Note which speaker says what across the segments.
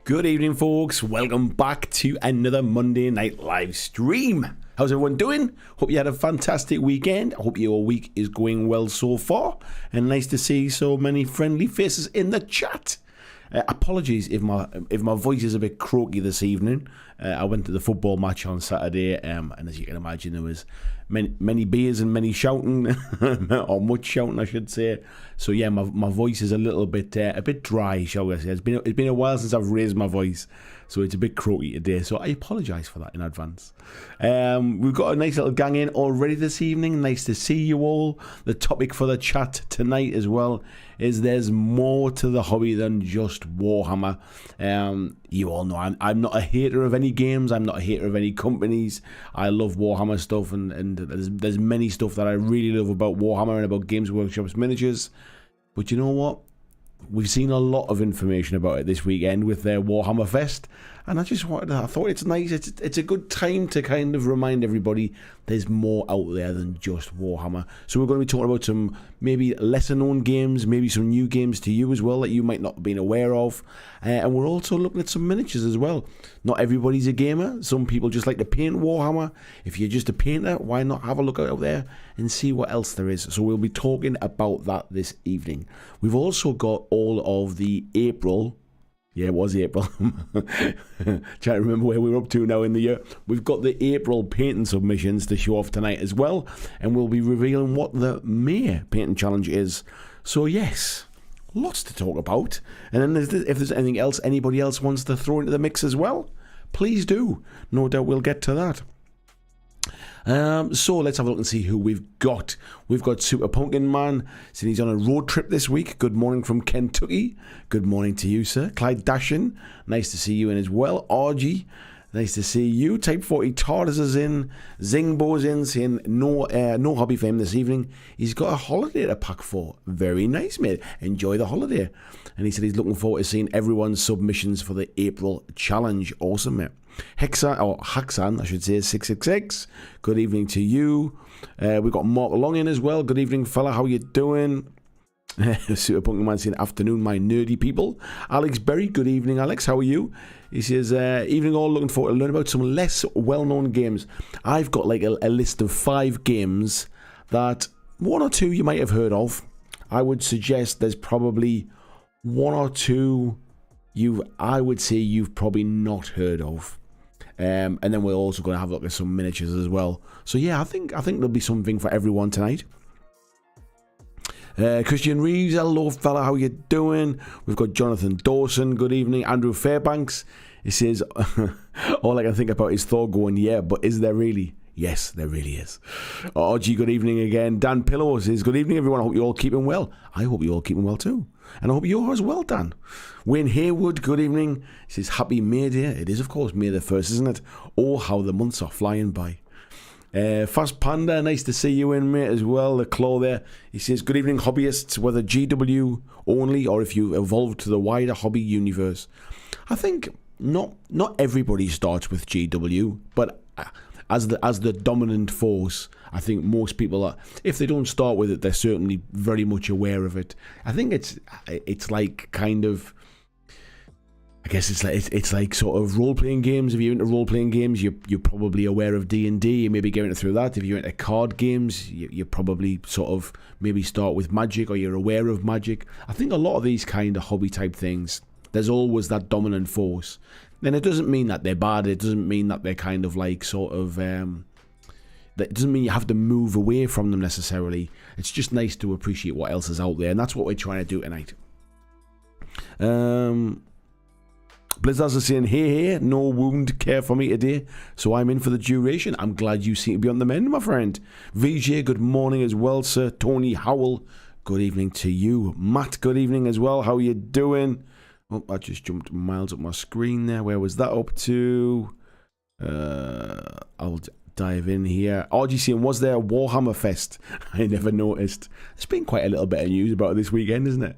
Speaker 1: Good evening, folks. Welcome back to another Monday night live stream. How's everyone doing? Hope you had a fantastic weekend. I hope your week is going well so far. And nice to see so many friendly faces in the chat. Apologies if my voice is a bit croaky this evening. I went to the football match on Saturday, and as you can imagine, there was many beers and many shouting, or much shouting, I should say. So yeah, my voice is a bit dry, shall we say. It's been a while since I've raised my voice, so it's a bit croaky today. So I apologise for that in advance. We've got a nice little gang in already this evening. Nice to see you all. The topic for the chat tonight as well is there's more to the hobby than just Warhammer. You all know I'm not a hater of any games. I'm not a hater of any companies. I love Warhammer stuff, and there's many stuff that I really love about Warhammer and about Games Workshop's miniatures. But you know what? We've seen a lot of information about it this weekend with their Warhammer Fest, and I thought it's nice. It's a good time to kind of remind everybody there's more out there than just Warhammer. So we're going to be talking about some maybe lesser known games, maybe some new games to you as well that you might not have been aware of, and we're also looking at some miniatures as well. Not everybody's a gamer. Some people just like to paint Warhammer. If you're just a painter, why not have a look out there and see what else there is? So we'll be talking about that this evening. We've also got all of the April. Yeah, it was April. Trying to remember where we're up to now in the year. We've got the April painting submissions to show off tonight as well, and we'll be revealing what the May painting challenge is. So yes, lots to talk about. And then if there's anything else anybody else wants to throw into the mix as well, please do. No doubt we'll get to that. So let's have a look and see who we've got. We've got Super Pumpkin Man, saying he's on a road trip this week. Good morning from Kentucky. Good morning to you, sir. Clyde Dashin, nice to see you in as well. RG, nice to see you. Type 40 Tardis is in. Zingbo's in, saying no hobby for him this evening. He's got a holiday to pack for. Very nice, mate. Enjoy the holiday. And he said he's looking forward to seeing everyone's submissions for the April challenge. Awesome, mate. Haxan, I should say, 666. Good evening to you. We've got Mark Long in as well. Good evening, fella. How you doing? Super Pumpkin Man saying, afternoon, my nerdy people. Alex Berry, good evening, Alex. How are you? He says, evening all, looking forward to learn about some less well-known games. I've got like a list of 5 games that one or two you might have heard of. I would suggest there's probably one or two I would say you've probably not heard of. And then we're also going to have a look at some miniatures as well. So yeah, I think there'll be something for everyone tonight. Christian Reeves, hello fella, how you doing? We've got Jonathan Dawson, good evening. Andrew Fairbanks, he says, all I can think about is Thor going, yeah, but is there really? Yes, there really is. RG, good evening again. Dan Pillow says, good evening everyone, I hope you're all keeping well. I hope you're all keeping well too. And I hope you're as well, Dan. Wayne Haywood, good evening. He says, happy May Day. It is, of course, May the 1st, isn't it? Oh, how the months are flying by. Fast Panda, nice to see you in, mate, as well. The Claw there. He says, good evening, hobbyists, whether GW only or if you evolved to the wider hobby universe. I think not everybody starts with GW, but as the dominant force, I think most people are, if they don't start with it, they're certainly very much aware of it. I think it's like kind of, I guess it's like sort of role-playing games. If you're into role-playing games, you're probably aware of D&D. You maybe get into through that. If you're into card games, you probably sort of maybe start with Magic, or you're aware of Magic. I think a lot of these kind of hobby type things, there's always that dominant force. Then it doesn't mean that they're bad. It doesn't mean that they're kind of like sort of that doesn't mean you have to move away from them necessarily. It's just nice to appreciate what else is out there, and that's what we're trying to do tonight. Blizzards are saying, hey, no wound care for me today, so I'm in for the duration. I'm glad you seem to be on the mend, my friend. VJ, good morning as well, sir. Tony Howell, good evening to you. Matt, good evening as well. How are you doing? Oh, I just jumped miles up my screen there. Where was that up to? I'll dive in here. RGC, was there a Warhammer Fest? I never noticed. There's been quite a little bit of news about it this weekend, isn't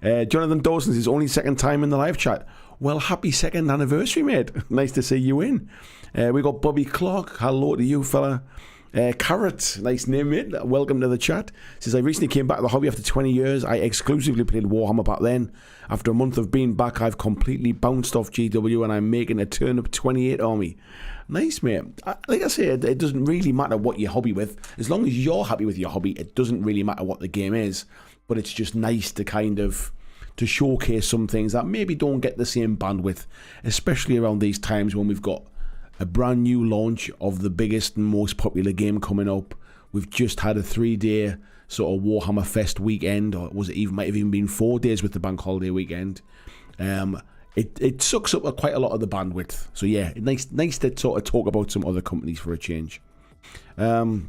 Speaker 1: it? Jonathan Dawson's his only second time in the live chat. Well, happy second anniversary, mate. Nice to see you in. We got Bobby Clark. Hello to you, fella. Carrot, nice name, mate. Welcome to the chat. Says, I recently came back to the hobby after 20 years. I exclusively played Warhammer back then. After a month of being back, I've completely bounced off GW and I'm making a Turnip 28 army. Nice, mate. Like I said, it doesn't really matter what your hobby with. As long as you're happy with your hobby, it doesn't really matter what the game is. But it's just nice to kind of to showcase some things that maybe don't get the same bandwidth, especially around these times when we've got a brand new launch of the biggest and most popular game coming up. We've just had a 3-day sort of Warhammer Fest weekend, or might have even been 4 days with the bank holiday weekend. It sucks up quite a lot of the bandwidth. So yeah, nice to sort of talk about some other companies for a change. Type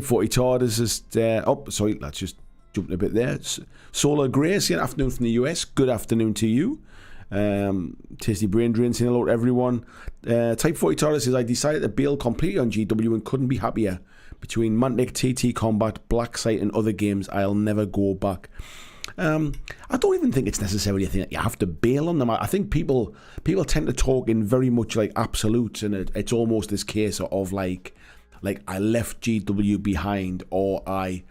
Speaker 1: 40 TARDIS is sorry, let's just jump a bit there. Solar Grace, good afternoon from the US. Good afternoon to you. Tasty Brain Drain saying hello to everyone. Type 40 TARDIS says, I decided to bail completely on GW and couldn't be happier. Between Mantic, TT Combat, Black Site and other games, I'll never go back. I don't even think it's necessarily a thing that you have to bail on them. I think people tend to talk in very much like absolutes, and it's almost this case of like I left GW behind, or I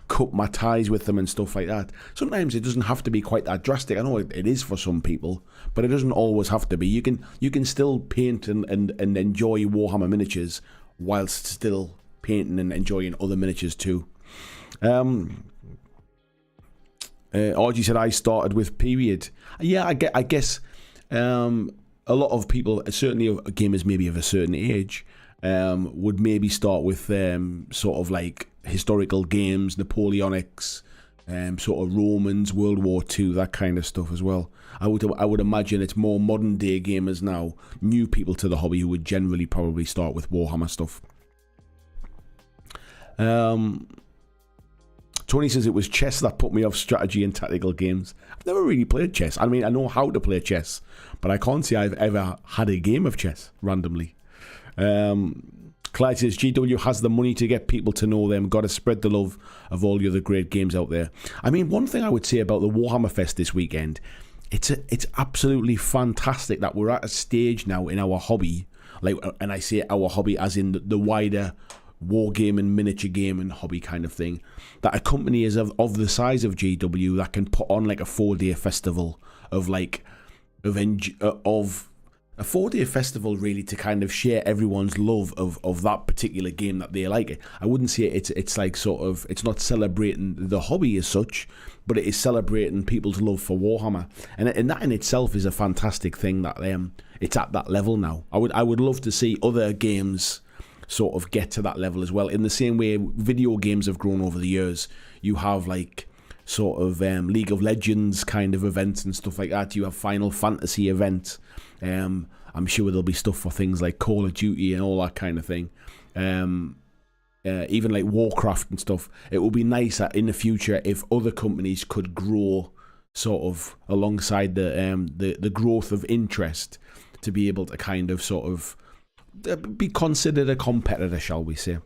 Speaker 1: cut my ties with them and stuff like that. Sometimes it doesn't have to be quite that drastic. I know it is for some people, but it doesn't always have to be. You can still paint and enjoy Warhammer miniatures whilst still painting and enjoying other miniatures too. RG said I started with period. Yeah, I guess a lot of people, certainly gamers maybe of a certain age, would maybe start with sort of like historical games, Napoleonics, sort of Romans, World War II, that kind of stuff as well. I would imagine it's more modern day gamers now, new people to the hobby, who would generally probably start with Warhammer stuff. Tony says, it was chess that put me off strategy and tactical games. I've never really played chess. I mean, I know how to play chess, but I can't say I've ever had a game of chess randomly. Clyde says, GW has the money to get people to know them. Got to spread the love of all the other great games out there. I mean, one thing I would say about the Warhammer Fest this weekend, it's absolutely fantastic that we're at a stage now in our hobby, like, and I say our hobby as in the wider wargaming, miniature gaming hobby kind of thing, that a company is of the size of GW that can put on like a 4-day festival of a 4-day festival, really, to kind of share everyone's love of that particular game that they like. I wouldn't say it's like sort of, it's not celebrating the hobby as such, but it is celebrating people's love for Warhammer, and that in itself is a fantastic thing that it's at that level now. I would love to see other games sort of get to that level as well. In the same way video games have grown over the years, you have like sort of League of Legends kind of events and stuff like that. You have Final Fantasy events. I'm sure there'll be stuff for things like Call of Duty and all that kind of thing. Even like Warcraft and stuff. It would be nice in the future if other companies could grow sort of alongside the growth of interest, to be able to kind of sort of be considered a competitor, shall we say.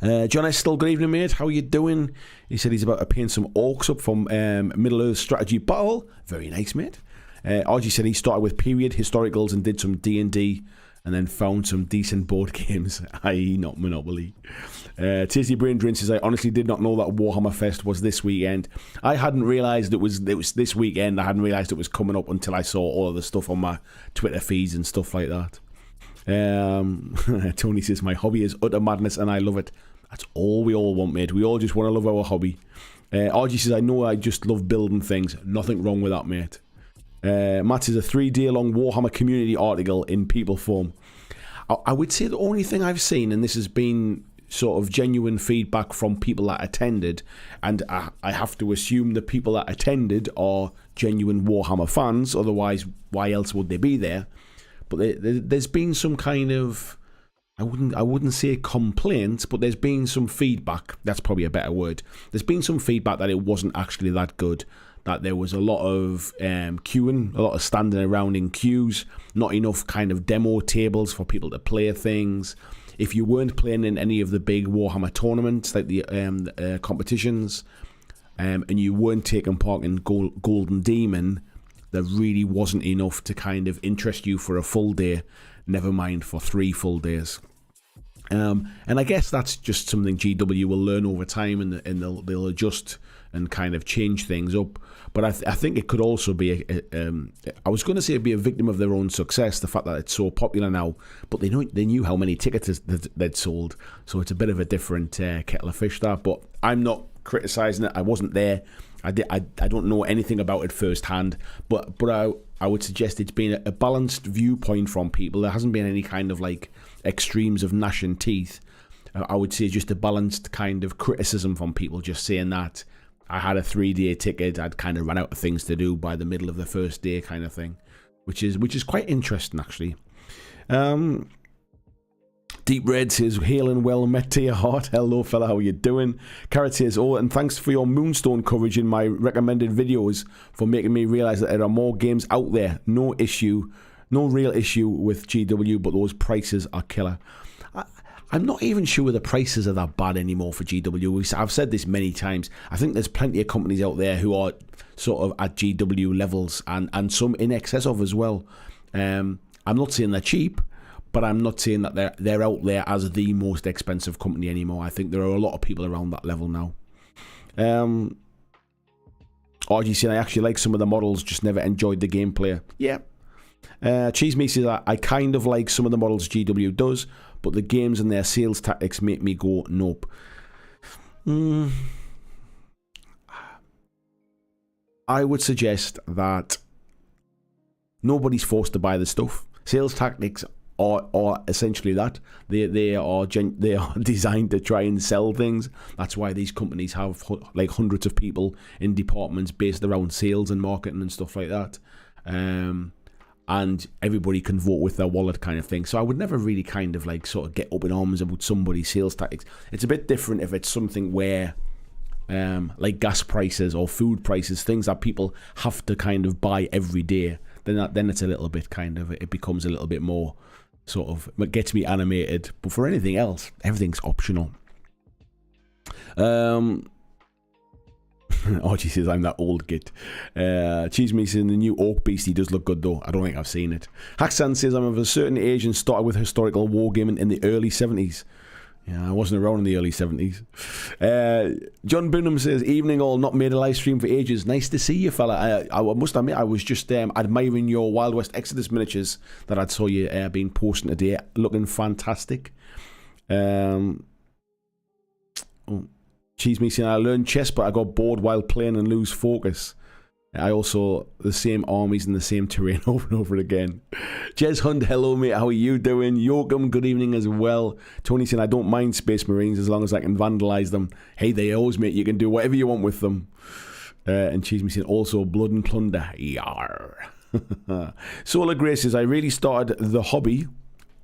Speaker 1: John S. Still, good evening, mate. How you doing? He said he's about to paint some orcs up from Middle-earth Strategy Battle. Very nice, mate. RG said he started with period historicals and did some D&D and then found some decent board games, i.e. not Monopoly. Tasty Brain Drain says, I honestly did not know that Warhammer Fest was this weekend. I hadn't realised it was this weekend. I hadn't realised it was coming up until I saw all of the stuff on my Twitter feeds and stuff like that. Tony says, my hobby is utter madness and I love it. That's all we all want, mate. We all just want to love our hobby. RG says, I know I just love building things. Nothing wrong with that, mate. Matt is a 3-day long Warhammer community article in people form. I would say the only thing I've seen, and this has been sort of genuine feedback from people that attended, and I have to assume the people that attended are genuine Warhammer fans, otherwise why else would they be there? But there's been some kind of, I wouldn't say complaints, but there's been some feedback. That's probably a better word. There's been some feedback that it wasn't actually that good. That there was a lot of queuing, a lot of standing around in queues, not enough kind of demo tables for people to play things. If you weren't playing in any of the big Warhammer tournaments, like the competitions, and you weren't taking part in Golden Demon, there really wasn't enough to kind of interest you for a full day. never mind for 3 full days. And I guess that's just something GW will learn over time, and they'll adjust and kind of change things up. But I think it could also be, I was going to say it'd be a victim of their own success, the fact that it's so popular now, but they knew how many tickets they'd sold, so it's a bit of a different kettle of fish, that. But I'm not criticising it. I wasn't there. I don't know anything about it firsthand, but I would suggest it's been a balanced viewpoint from people. There hasn't been any kind of like extremes of gnashing teeth. I would say just a balanced kind of criticism from people, just saying that I had a 3-day ticket, I'd kind of run out of things to do by the middle of the first day, kind of thing, which is quite interesting, actually. Deep Red says, hail and well met to your heart. Hello, fella, how you doing? Carrot says, oh, and thanks for your Moonstone coverage in my recommended videos for making me realise that there are more games out there. No real issue with GW, but those prices are killer. I'm not even sure the prices are that bad anymore for GW. I've said this many times. I think there's plenty of companies out there who are sort of at GW levels, and some in excess of as well. I'm not saying they're cheap, but I'm not saying that they're out there as the most expensive company anymore. I think there are a lot of people around that level now. RG saying, I actually like some of the models, just never enjoyed the gameplay. Yeah. Cheese Me says, I kind of like some of the models GW does, but the games and their sales tactics make me go, nope. I would suggest that nobody's forced to buy the stuff. Sales tactics are essentially that. They are designed to try and sell things. That's why these companies have like hundreds of people in departments based around sales and marketing and stuff like that. And everybody can vote with their wallet, kind of thing. So I would never really kind of like sort of get up in arms about somebody's sales tactics. It's a bit different if it's something where like gas prices or food prices, things that people have to kind of buy every day. Then it's a little bit kind of, it becomes a little bit more sort of, it gets me animated. But for anything else, everything's optional. Archie says, I'm that old git. Cheese Me says, the new Orc Beastie does look good though. I don't think I've seen it. Hacksan says, I'm of a certain age and started with historical wargaming in the early 70s. Yeah, I wasn't around in the early 70s. John Boonham says, evening all, not made a live stream for ages. Nice to see you, fella. I must admit, I was just admiring your Wild West Exodus miniatures that I saw you being posting today. Looking fantastic. Cheese Me saying, I learned chess, but I got bored while playing and lose focus. I also, the same armies in the same terrain over and over again. Jez Hunt, hello mate, how are you doing? Yoakum, good evening as well. Tony saying, I don't mind Space Marines as long as I can vandalise them. Hey, they always, mate, you can do whatever you want with them. And Cheese Me saying, also Blood and Plunder. Yarr. Solar Grace says, I really started the hobby,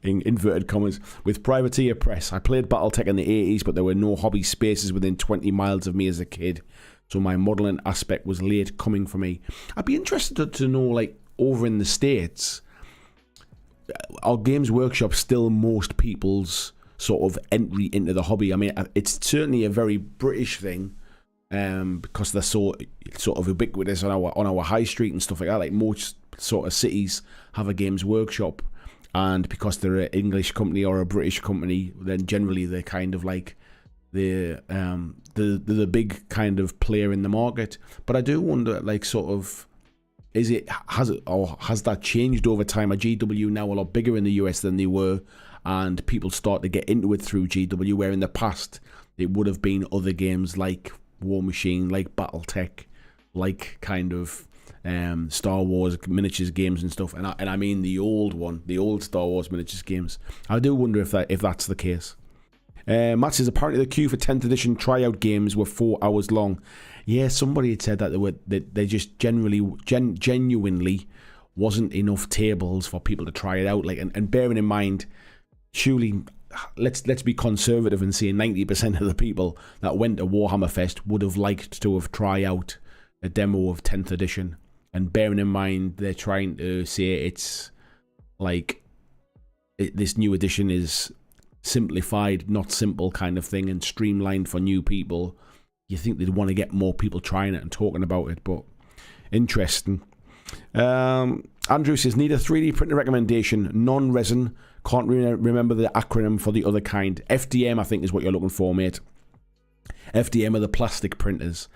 Speaker 1: in inverted commas, with Privateer Press. I played Battletech in the 80s, but there were no hobby spaces within 20 miles of me as a kid. So my modelling aspect was late coming for me. I'd be interested to know, like, over in the States, are Games Workshop still most people's sort of entry into the hobby? I mean, it's certainly a very British thing, because they're so sort of ubiquitous on our high street and stuff like that. Like, most sort of cities have a Games Workshop, and because they're an English company or a British company, then generally they're kind of like the big kind of player in the market. But I do wonder, like, sort of, has that changed over time? Are GW now a lot bigger in the US than they were, and people start to get into it through GW, where in the past it would have been other games like War Machine, like Battletech, like kind of Star Wars miniatures games and stuff, and I mean the old Star Wars miniatures games. I do wonder if that's the case. Matt says, apparently the queue for 10th edition tryout games were 4 hours long. Yeah, somebody had said that they just genuinely wasn't enough tables for people to try it out. Like, and bearing in mind, surely let's be conservative and say 90% of the people that went to Warhammer Fest would have liked to have tried out a demo of 10th edition. And bearing in mind they're trying to say it's like this new edition is simplified, not simple kind of thing, and streamlined for new people, you think they'd want to get more people trying it and talking about it. But interesting. Andrew says, need a 3D printer recommendation, non-resin. Can't remember the acronym for the other kind. FDM, I think, is what you're looking for, mate. FDM are the plastic printers.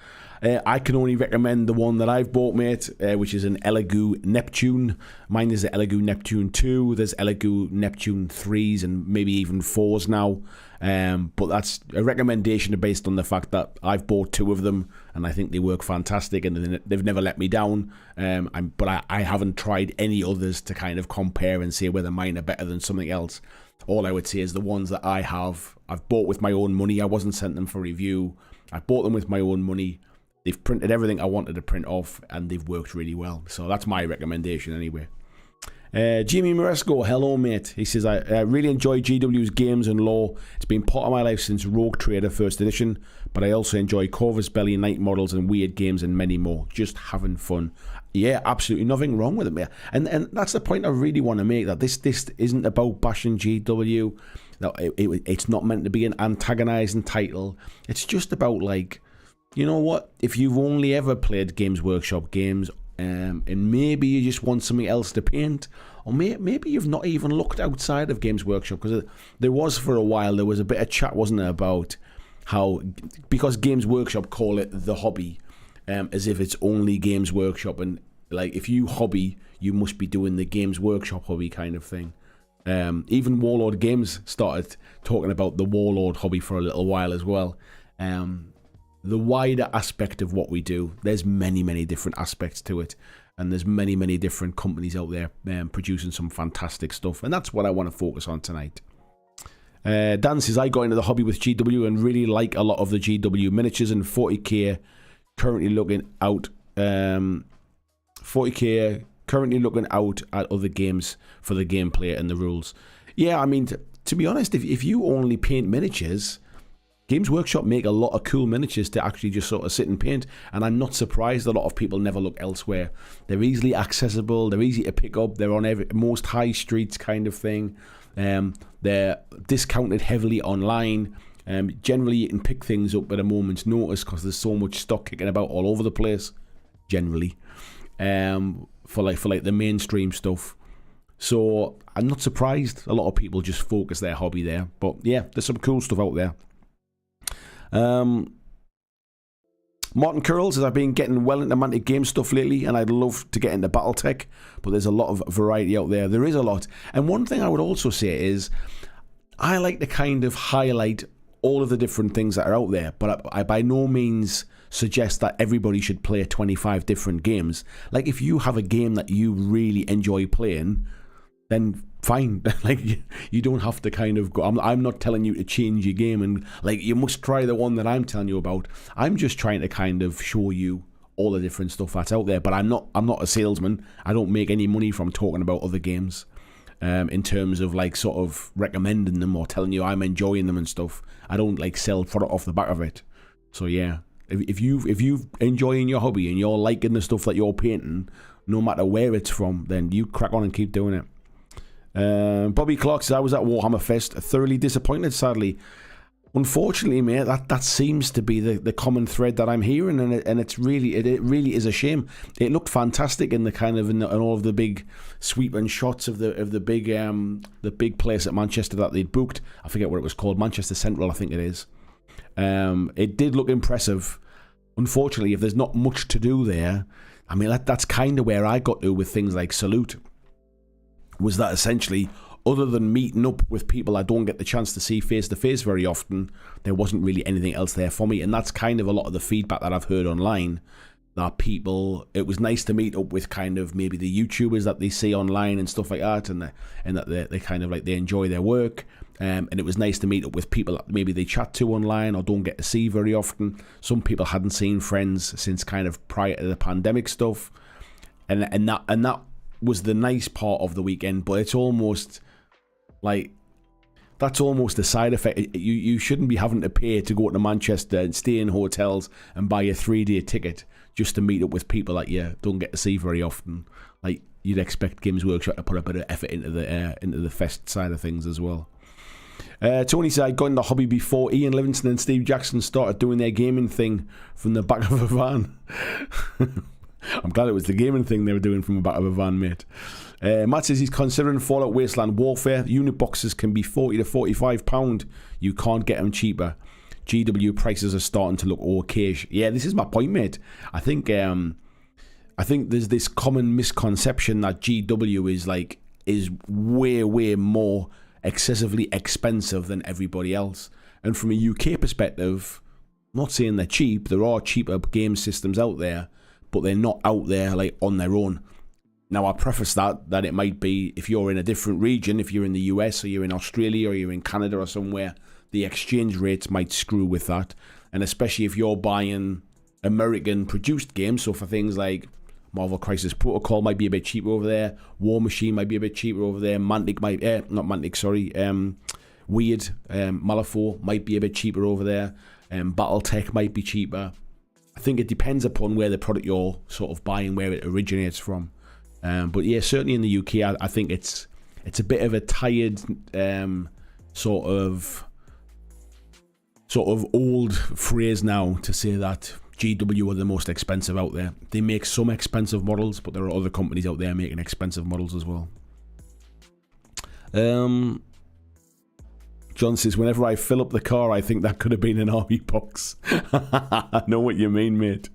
Speaker 1: I can only recommend the one that I've bought, mate, which is an Elegoo Neptune. Mine is the Elegoo Neptune 2. There's Elegoo Neptune 3s and maybe even 4s now. But that's a recommendation based on the fact that I've bought 2 of them and I think they work fantastic and they've never let me down. But I haven't tried any others to kind of compare and say whether mine are better than something else. All I would say is the ones that I've bought with my own money. I wasn't sent them for review. I bought them with my own money. They've printed everything I wanted to print off, and they've worked really well. So that's my recommendation anyway. Jimmy Moresco, hello, mate. He says, I really enjoy GW's games and lore. It's been part of my life since Rogue Trader First Edition, but I also enjoy Corvus Belly, Night Models, and weird games and many more. Just having fun. Yeah, absolutely nothing wrong with it, mate. And that's the point I really want to make, that this isn't about bashing GW. No, it's not meant to be an antagonizing title. It's just about, like, you know what? If you've only ever played Games Workshop games, and maybe you just want something else to paint, or maybe you've not even looked outside of Games Workshop, because there was for a while, there was a bit of chat, wasn't there, about how, because Games Workshop call it the hobby, as if it's only Games Workshop, and like if you hobby, you must be doing the Games Workshop hobby kind of thing. Even Warlord Games started talking about the Warlord hobby for a little while as well. The wider aspect of what we do, there's many different aspects to it, and there's many different companies out there producing some fantastic stuff, and that's what I want to focus on tonight. Dan says, I got into the hobby with GW and really like a lot of the GW miniatures, and 40k currently looking out 40k currently looking out at other games for the gameplay and the rules. Yeah, I mean, to be honest, if you only paint miniatures, Games Workshop make a lot of cool miniatures to actually just sort of sit and paint, and I'm not surprised a lot of people never look elsewhere. They're easily accessible, they're easy to pick up, they're on most high streets kind of thing. They're discounted heavily online. Generally, you can pick things up at a moment's notice because there's so much stock kicking about all over the place. Generally, for like the mainstream stuff. So I'm not surprised a lot of people just focus their hobby there. But yeah, there's some cool stuff out there. Martin Curl says, I've been getting well into Mantic game stuff lately, and I'd love to get into Battletech, but there's a lot of variety out there. There is a lot. And one thing I would also say is, I like to kind of highlight all of the different things that are out there, but I by no means suggest that everybody should play 25 different games. Like, if you have a game that you really enjoy playing, then fine. Like, you don't have to kind of go, I'm not telling you to change your game and like you must try the one that I'm telling you about. I'm just trying to kind of show you all the different stuff that's out there, but I'm not a salesman. I don't make any money from talking about other games in terms of like sort of recommending them or telling you I'm enjoying them and stuff. I don't like sell product off the back of it. So yeah, if you enjoying your hobby and you're liking the stuff that you're painting, no matter where it's from, then you crack on and keep doing it. Bobby Clark says, I was at Warhammer Fest, thoroughly disappointed, sadly. Unfortunately, mate, that seems to be the common thread that I'm hearing, and it really is a shame. It looked fantastic in the kind of in all of the big sweeping shots of the big place at Manchester that they'd booked. I forget what it was called, Manchester Central, I think it is. It did look impressive. Unfortunately, if there's not much to do there, I mean that's kind of where I got to with things like Salute. Was that essentially, other than meeting up with people I don't get the chance to see face to face very often, there wasn't really anything else there for me. And that's kind of a lot of the feedback that I've heard online, that people, it was nice to meet up with kind of maybe the YouTubers that they see online and stuff like that, and that they kind of like, they enjoy their work. And it was nice to meet up with people that maybe they chat to online or don't get to see very often. Some people hadn't seen friends since kind of prior to the pandemic stuff, and that was the nice part of the weekend. But it's almost like, that's almost a side effect. You shouldn't be having to pay to go to Manchester and stay in hotels and buy a 3-day ticket just to meet up with people that you don't get to see very often. Like, you'd expect Games Workshop to put a bit of effort into the fest side of things as well. Tony said, I got in the hobby before Ian Livingston and Steve Jackson started doing their gaming thing from the back of a van. I'm glad it was the gaming thing they were doing from the back of a van, mate. Matt says he's considering Fallout Wasteland Warfare. Unit boxes can be £40 to £45. You can't get them cheaper. GW prices are starting to look okay. Yeah, this is my point, mate. I think there's this common misconception that GW is way more excessively expensive than everybody else. And from a UK perspective, I'm not saying they're cheap. There are cheaper game systems out there, but they're not out there like on their own. Now, I preface that it might be if you're in a different region, if you're in the US or you're in Australia or you're in Canada or somewhere, the exchange rates might screw with that. And especially if you're buying American-produced games, so for things like Marvel Crisis Protocol might be a bit cheaper over there, War Machine might be a bit cheaper over there, Weird, Malifaux might be a bit cheaper over there, BattleTech might be cheaper. I think it depends upon where the product you're sort of buying, where it originates from. But yeah, certainly in the UK, I think it's a bit of a tired sort of old phrase now to say that GW are the most expensive out there. They make some expensive models, but there are other companies out there making expensive models as well. John says, whenever I fill up the car, I think that could have been an army box. I know what you mean, mate.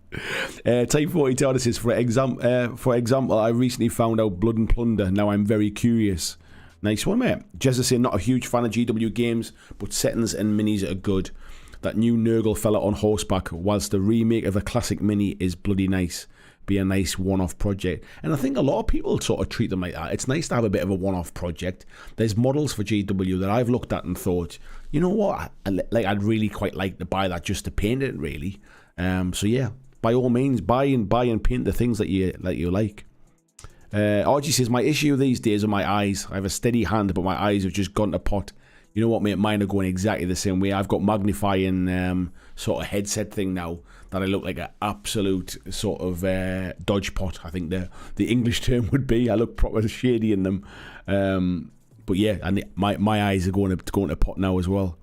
Speaker 1: Type 40 TARDIS says, for example, I recently found out Blood and Plunder. Now I'm very curious. Nice one, mate. Jezza saying, not a huge fan of GW games, but settings and minis are good. That new Nurgle fella on horseback, whilst the remake of a classic mini is bloody nice. Be a nice one-off project. And I think a lot of people sort of treat them like that. It's nice to have a bit of a one-off project. There's models for GW that I've looked at and thought, you know what, I'd really quite like to buy that just to paint it, really. So yeah, by all means, buy and paint the things that you like. RG says, my issue these days are my eyes. I have a steady hand, but my eyes have just gone to pot. You know what, mate? Mine are going exactly the same way. I've got magnifying sort of headset thing now that I look like an absolute sort of dodge pot. I think the English term would be. I look proper shady in them. But yeah, and my eyes are going to pot now as well.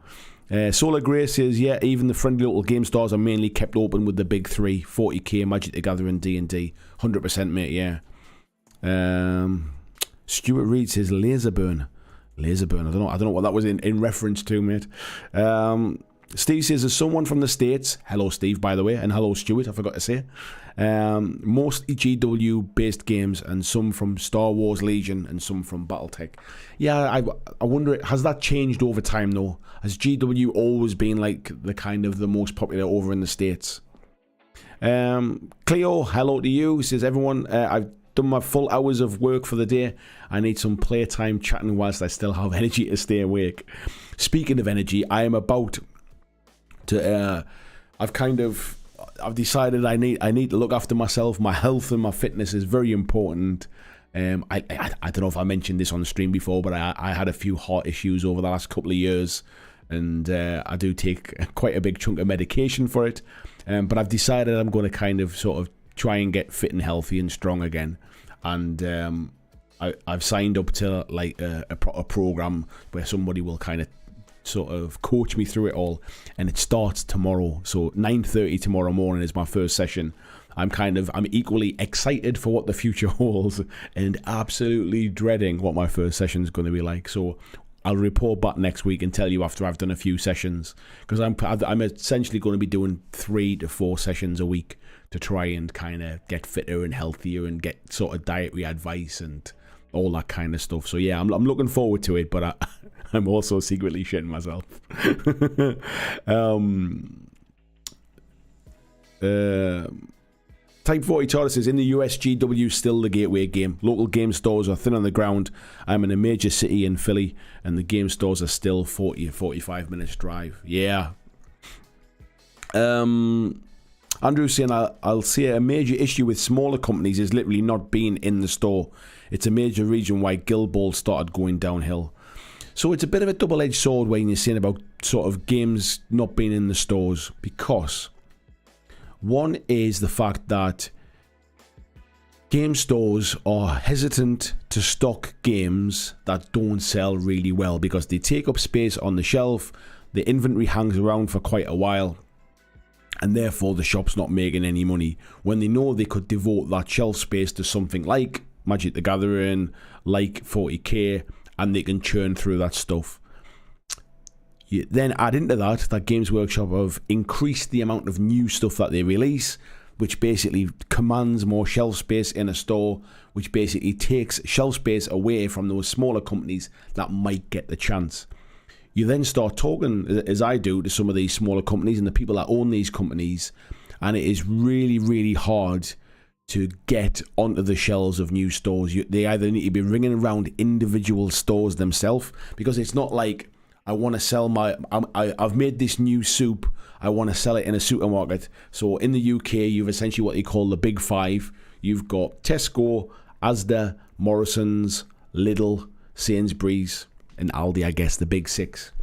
Speaker 1: Solar Grey says, yeah, even the friendly little game stores are mainly kept open with the big three: 40k, Magic the Gathering, D&D. 100%, mate. Yeah. Stuart Reed says Laserburn. I don't know what that was in reference to, mate. Steve says, as someone from the States, hello Steve, by the way, and hello Stuart, I forgot to say, mostly GW based games, and some from Star Wars Legion and some from Battletech. Yeah, I wonder, has that changed over time though? Has GW always been like the most popular over in the States? Cleo, hello to you, says, everyone, I've done my full hours of work for the day. I need some playtime chatting whilst I still have energy to stay awake. Speaking of energy, I am about to I've decided I need to look after myself. My health and my fitness is very important. I don't know if I mentioned this on the stream before, but I had a few heart issues over the last couple of years, and I do take quite a big chunk of medication for it. But I've decided I'm going to kind of sort of try and get fit and healthy and strong again. And I've signed up to like a program where somebody will kind of sort of coach me through it all, and it starts tomorrow. So 9:30 tomorrow morning is my first session. I'm equally excited for what the future holds and absolutely dreading what my first session is going to be like. So I'll report back next week and tell you after I've done a few sessions, because I'm essentially going to be doing 3 to 4 sessions a week to try and kind of get fitter and healthier and get sort of dietary advice and all that kind of stuff. So yeah, I'm looking forward to it, but I'm also secretly shitting myself. Type 40 Taurus says, in the US, GW is still the gateway game. Local game stores are thin on the ground. I'm in a major city in Philly, and the game stores are still 40 or 45 minutes drive. Yeah. Andrew's saying, I'll say a major issue with smaller companies is literally not being in the store. It's a major reason why Guild Ball started going downhill. So it's a bit of a double-edged sword when you're saying about sort of games not being in the stores, because one is the fact that game stores are hesitant to stock games that don't sell really well because they take up space on the shelf, the inventory hangs around for quite a while, and therefore the shop's not making any money, when they know they could devote that shelf space to something like Magic the Gathering, like 40k, and they can churn through that stuff. You then add into that Games Workshop have increased the amount of new stuff that they release, which basically commands more shelf space in a store, which basically takes shelf space away from those smaller companies that might get the chance. You then start talking, as I do, to some of these smaller companies and the people that own these companies, and it is really, really hard to get onto the shelves of new stores. They either need to be ringing around individual stores themselves, because it's not like, I want to sell I've made this new soup, I want to sell it in a supermarket. So in the UK, you've essentially what they call the big five. You've got Tesco, Asda, Morrison's, Lidl, Sainsbury's, and Aldi, I guess, the big six.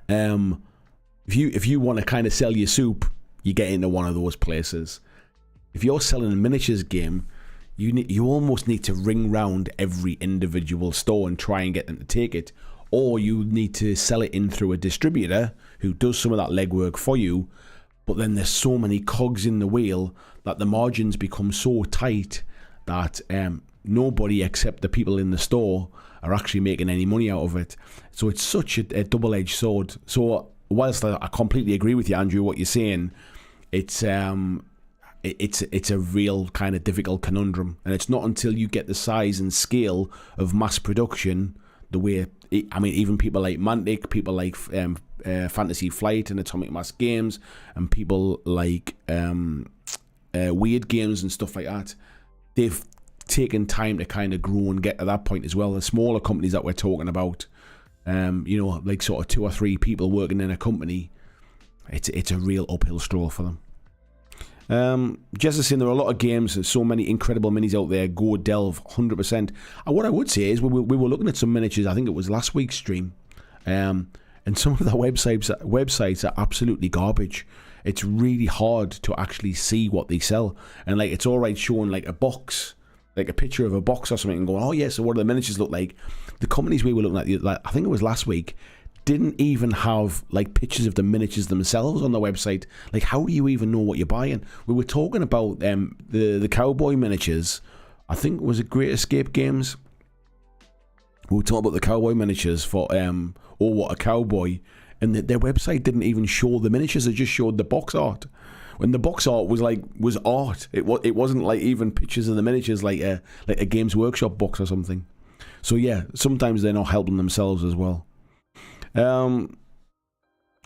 Speaker 1: If you want to kind of sell your soup, you get into one of those places. If you're selling a miniatures game, you almost need to ring round every individual store and try and get them to take it. Or you need to sell it in through a distributor who does some of that legwork for you. But then there's so many cogs in the wheel that the margins become so tight that nobody except the people in the store are actually making any money out of it. So it's such a double-edged sword. So whilst I completely agree with you, Andrew, what you're saying, it's a real kind of difficult conundrum. And it's not until you get the size and scale of mass production, the way, even people like Mantic, people like Fantasy Flight and Atomic Mass Games, and people like Weird Games and stuff like that, they've taken time to kind of grow and get to that point as well. The smaller companies that we're talking about, like sort of 2 or 3 people working in a company, it's a real uphill stroll for them. Jess is saying there are a lot of games, there's so many incredible minis out there. Go delve 100%. And what I would say is we were looking at some miniatures, I think it was last week's stream, and some of the websites are absolutely garbage. It's really hard to actually see what they sell, and like it's all right showing like a box, like a picture of a box or something, and going, oh yeah, so what do the miniatures look like? The companies we were looking at, like, I think it was last week, didn't even have like pictures of the miniatures themselves on the website. Like, how do you even know what you're buying? We were talking about the cowboy miniatures. I think it was a Great Escape Games. We were talking about the cowboy miniatures for Oh What a Cowboy, and their website didn't even show the miniatures. It just showed the box art. When the box art was art. It wasn't like even pictures of the miniatures, like a Games Workshop box or something. So yeah, sometimes they're not helping themselves as well.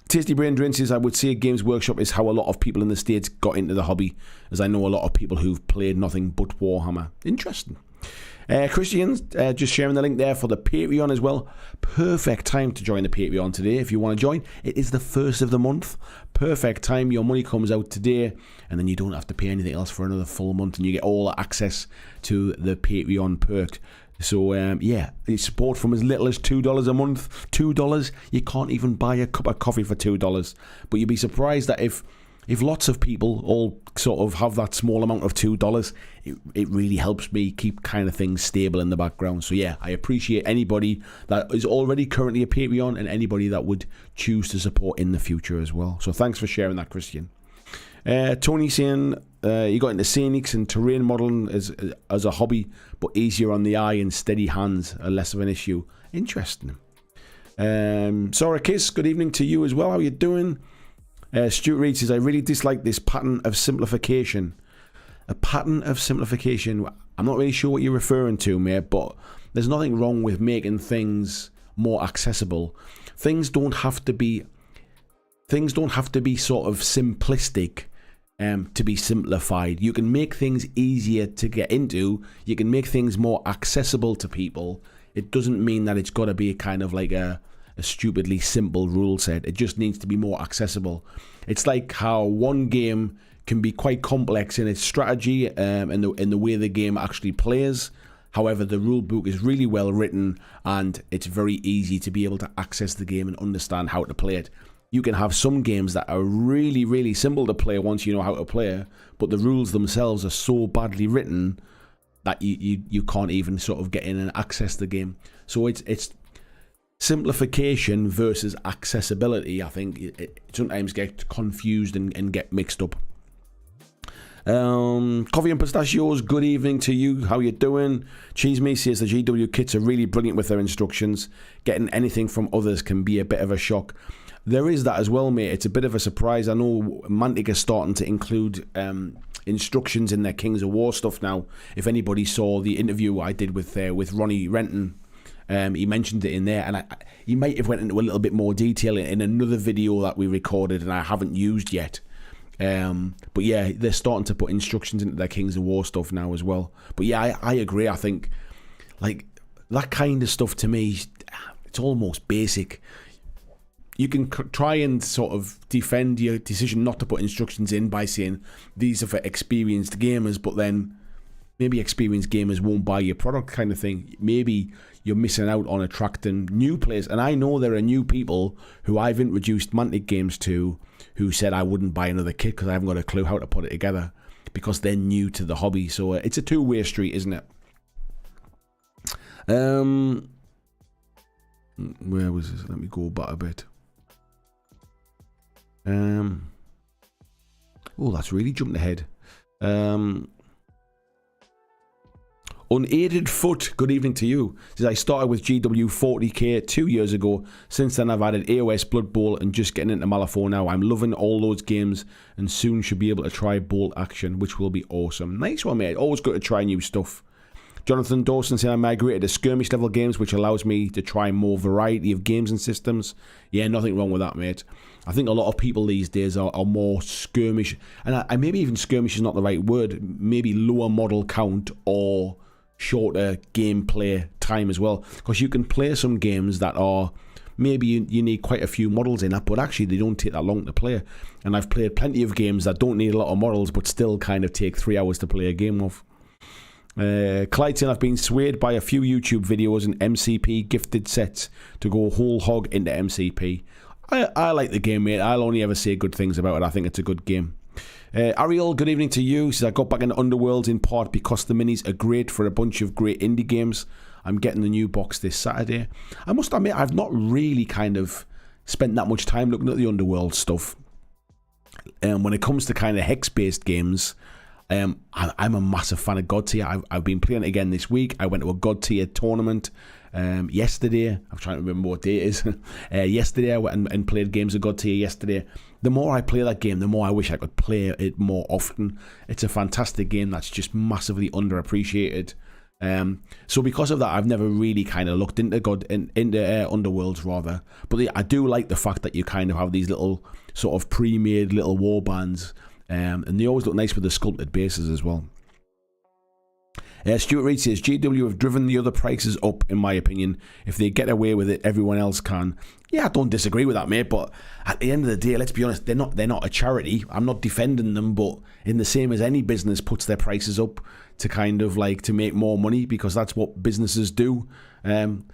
Speaker 1: Tasty Brain Drain says, I would say Games Workshop is how a lot of people in the States got into the hobby, as I know a lot of people who've played nothing but Warhammer. Interesting. Christian, just sharing the link there for the Patreon as well. Perfect time to join the Patreon today if you want to join. It is the 1st of the month. Perfect time. Your money comes out today, and then you don't have to pay anything else for another full month, and you get all access to the Patreon perk. So, it's support from as little as $2 a month. $2, you can't even buy a cup of coffee for $2. But you'd be surprised that if lots of people all sort of have that small amount of $2, it really helps me keep kind of things stable in the background. So, yeah, I appreciate anybody that is already currently a Patreon and anybody that would choose to support in the future as well. So, thanks for sharing that, Christian. Tony saying you got into scenics and terrain modelling as a hobby, but easier on the eye and steady hands are less of an issue. Interesting. Sora Kiss, good evening to you as well. How are you doing? Stuart Reed says, I really dislike this pattern of simplification. A pattern of simplification. I'm not really sure what you're referring to, mate, but there's nothing wrong with making things more accessible. Things don't have to be sort of simplistic to be simplified. You can make things easier to get into. You can make things more accessible to people. It doesn't mean that it's got to be a kind of like a stupidly simple rule set. It just needs to be more accessible. It's like how one game can be quite complex in its strategy and in the way the game actually plays. However, the rule book is really well written and it's very easy to be able to access the game and understand how to play it. You can have some games that are really, really simple to play once you know how to play, but the rules themselves are so badly written that you can't even sort of get in and access the game. So it's simplification versus accessibility, I think it sometimes get confused and get mixed up. Coffee and Pistachios, good evening to you. How you doing? Cheese Me says the GW kits are really brilliant with their instructions. Getting anything from others can be a bit of a shock. There is that as well, mate. It's a bit of a surprise. I know Mantic is starting to include instructions in their Kings of War stuff now. If anybody saw the interview I did with Ronnie Renton, he mentioned it in there, and he might have went into a little bit more detail in another video that we recorded and I haven't used yet. But yeah, they're starting to put instructions into their Kings of War stuff now as well. But yeah, I agree. I think like that kind of stuff to me, it's almost basic. You can try and sort of defend your decision not to put instructions in by saying these are for experienced gamers, but then maybe experienced gamers won't buy your product kind of thing. Maybe you're missing out on attracting new players. And I know there are new people who I've introduced Mantic games to who said I wouldn't buy another kit because I haven't got a clue how to put it together because they're new to the hobby. So it's a two-way street, isn't it? Where was this? Let me go back a bit. Oh, that's really jumped ahead. Unaided Foot, good evening to you. Says I started with GW 40k 2 years ago. Since then I've added AOS, Blood Bowl and just getting into Malifaux now. I'm loving all those games and soon should be able to try Bolt Action, which will be awesome. Nice one, mate. Always good to try new stuff. Jonathan Dawson saying I migrated to skirmish level games, which allows me to try more variety of games and systems. Yeah, nothing wrong with that, mate. I think a lot of people these days are more skirmish, and I maybe even skirmish is not the right word. Maybe lower model count or shorter gameplay time as well, because you can play some games that are maybe you need quite a few models in that, but actually they don't take that long to play. And I've played plenty of games that don't need a lot of models but still kind of take 3 hours to play a game of. Clyde saying I've been swayed by a few YouTube videos and MCP gifted sets to go whole hog into MCP. I like the game, mate. I'll only ever say good things about it. I think it's a good game. Ariel, good evening to you. Says I got back into Underworlds in part because the minis are great for a bunch of great indie games. I'm getting the new box this Saturday. I must admit I've not really kind of spent that much time looking at the Underworld stuff. When it comes to kind of hex-based games, I'm a massive fan of God Tier. I've been playing it again this week. I went to a God Tier tournament yesterday. I'm trying to remember what day it is. Yesterday I went and played games of God Tier yesterday. The more I play that game, the more I wish I could play it more often. It's a fantastic game that's just massively underappreciated. So because of that, I've never really kind of looked into Underworlds rather. But I do like the fact that you kind of have these little sort of pre-made little war bands. And they always look nice with the sculpted bases as well. Stuart Reid says, GW have driven the other prices up, in my opinion. If they get away with it, everyone else can. Yeah, I don't disagree with that, mate, but at the end of the day, let's be honest, they're not a charity. I'm not defending them, but in the same as any business puts their prices up to kind of like to make more money, because that's what businesses do. You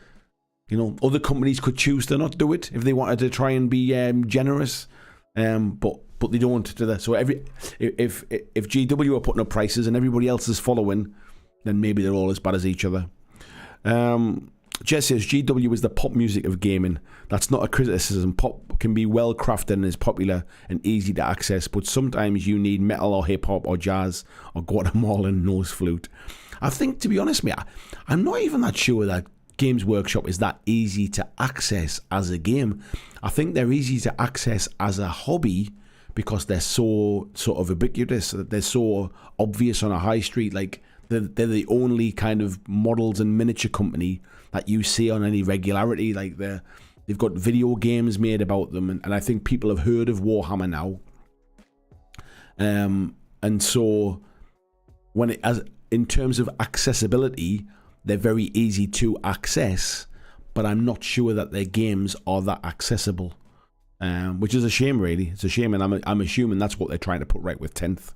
Speaker 1: know, other companies could choose to not do it if they wanted to try and be generous, but they don't do that. So if GW are putting up prices and everybody else is following, then maybe they're all as bad as each other. Jess says GW is the pop music of gaming. That's not a criticism. Pop can be well crafted and is popular and easy to access, but sometimes you need metal or hip hop or jazz or Guatemalan nose flute. I think, to be honest, mate, I'm not even that sure that Games Workshop is that easy to access as a game. I think they're easy to access as a hobby because they're so sort of ubiquitous, they're so obvious on a high street. Like they're the only kind of models and miniature company that you see on any regularity. Like they've got video games made about them, and I think people have heard of Warhammer now. And so in terms of accessibility, they're very easy to access, but I'm not sure that their games are that accessible, which is a shame, really. It's a shame, and I'm assuming that's what they're trying to put right with 10th.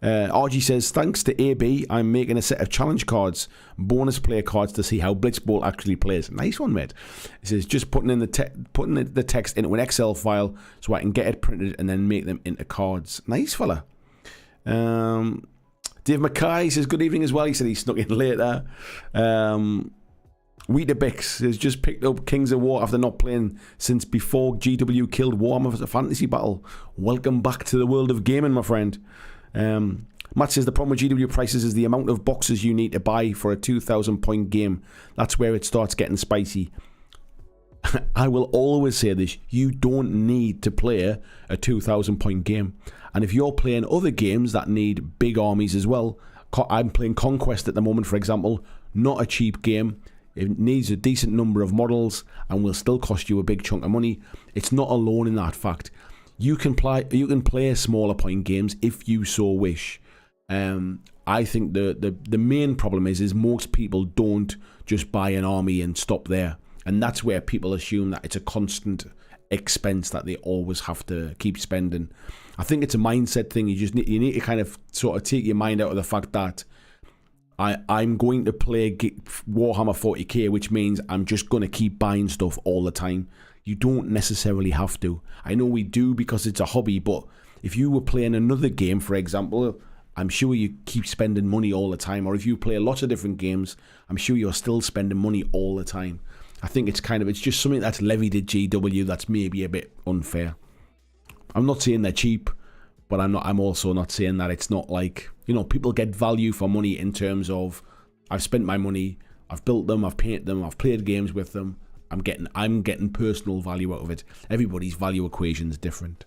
Speaker 1: RG says, thanks to AB, I'm making a set of challenge cards, bonus player cards to see how Blitzball actually plays. Nice one, mate. He says, just putting the text into an Excel file so I can get it printed and then make them into cards. Nice fella. Dave Mackay says, good evening as well. He said he snuck in later. Weetabix has just picked up Kings of War after not playing since before GW killed Warhammer as a fantasy battle. Welcome back to the world of gaming, my friend. Matt says the problem with GW prices is the amount of boxes you need to buy for a 2,000 point game. That's where it starts getting spicy. I will always say this, you don't need to play a 2,000 point game. And if you're playing other games that need big armies as well, I'm playing Conquest at the moment, for example, not a cheap game. It needs a decent number of models and will still cost you a big chunk of money. It's not alone in that fact. You can play smaller point games if you so wish. I think the main problem is most people don't just buy an army and stop there. And that's where people assume that it's a constant expense that they always have to keep spending. I think it's a mindset thing. You need to kind of sort of take your mind out of the fact that I'm going to play Warhammer 40k, which means I'm just going to keep buying stuff all the time. You don't necessarily have to. I know we do because it's a hobby, but if you were playing another game, for example, I'm sure you keep spending money all the time. Or if you play lots of different games, I'm sure you're still spending money all the time. I think it's just something that's levied at GW that's maybe a bit unfair. I'm not saying they're cheap, but I'm also not saying that it's not like, people get value for money in terms of I've spent my money, I've built them, I've painted them, I've played games with them. I'm getting personal value out of it. Everybody's value equation is different.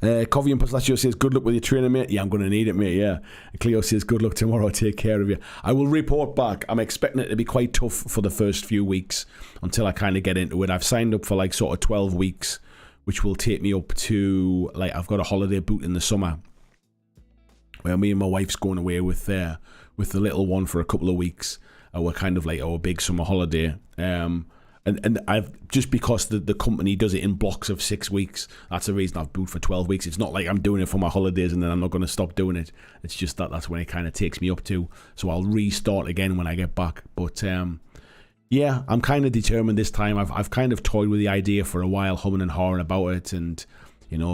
Speaker 1: Covian Pistachio says, good luck with your training, mate. Yeah, I'm going to need it, mate, yeah. Cleo says, good luck tomorrow. Take care of you. I will report back. I'm expecting it to be quite tough for the first few weeks until I kind of get into it. I've signed up for like sort of 12 weeks, which will take me up to, like, I've got a holiday booked in the summer where me and my wife's going away with the little one for a couple of weeks. We're kind of like our big summer holiday. And I've just because the company does it in blocks of 6 weeks, that's the reason I've booked for 12 weeks. It's not like I'm doing it for my holidays and then I'm not going to stop doing it. It's just that's when it kind of takes me up to. So I'll restart again when I get back. But yeah, I'm kind of determined this time. I've kind of toyed with the idea for a while, humming and hawing about it, and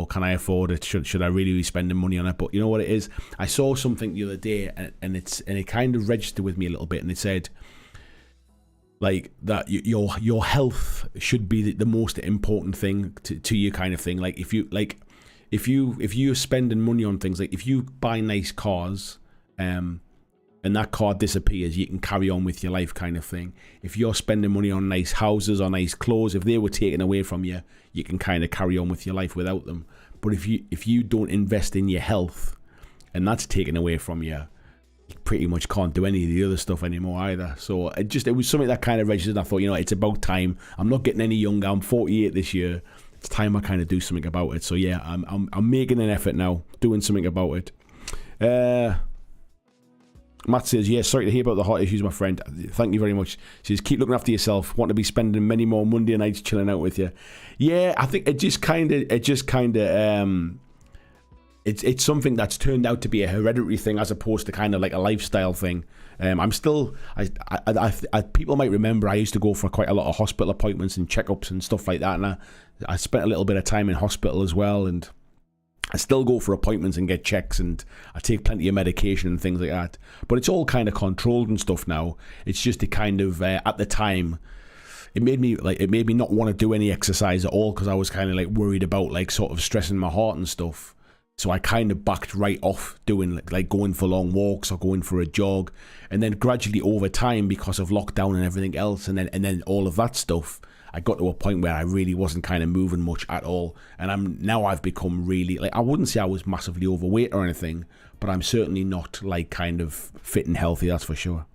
Speaker 1: can I afford it? Should I really be spending money on it? But you know what it is? I saw something the other day, and it kind of registered with me a little bit, and it said, like, that your health should be the most important thing to you, kind of thing. Like if you're spending money on things, like if you buy nice cars, and that car disappears, you can carry on with your life, kind of thing. If you're spending money on nice houses or nice clothes, if they were taken away from you, you can kind of carry on with your life without them. But if you don't invest in your health, and that's taken away from you, you pretty much can't do any of the other stuff anymore either. So it was something that kind of registered. I thought, it's about time. I'm not getting any younger. I'm 48 this year. It's time I kind of do something about it. So yeah, I'm making an effort now, doing something about it. Matt says, yeah, sorry to hear about the heart issues, my friend. Thank you very much. He says, keep looking after yourself. Want to be spending many more Monday nights chilling out with you. Yeah, I think it's something that's turned out to be a hereditary thing as opposed to kind of like a lifestyle thing. People might remember I used to go for quite a lot of hospital appointments and checkups and stuff like that. And I spent a little bit of time in hospital as well. And I still go for appointments and get checks, and I take plenty of medication and things like that. But it's all kind of controlled and stuff now. It's just a kind of, at the time, it made me not want to do any exercise at all because I was kind of like worried about like sort of stressing my heart and stuff. So I kind of backed right off doing like going for long walks or going for a jog. And then gradually over time, because of lockdown and everything else, and then all of that stuff, I got to a point where I really wasn't kind of moving much at all. And I've become really, like, I wouldn't say I was massively overweight or anything, but I'm certainly not like kind of fit and healthy, that's for sure.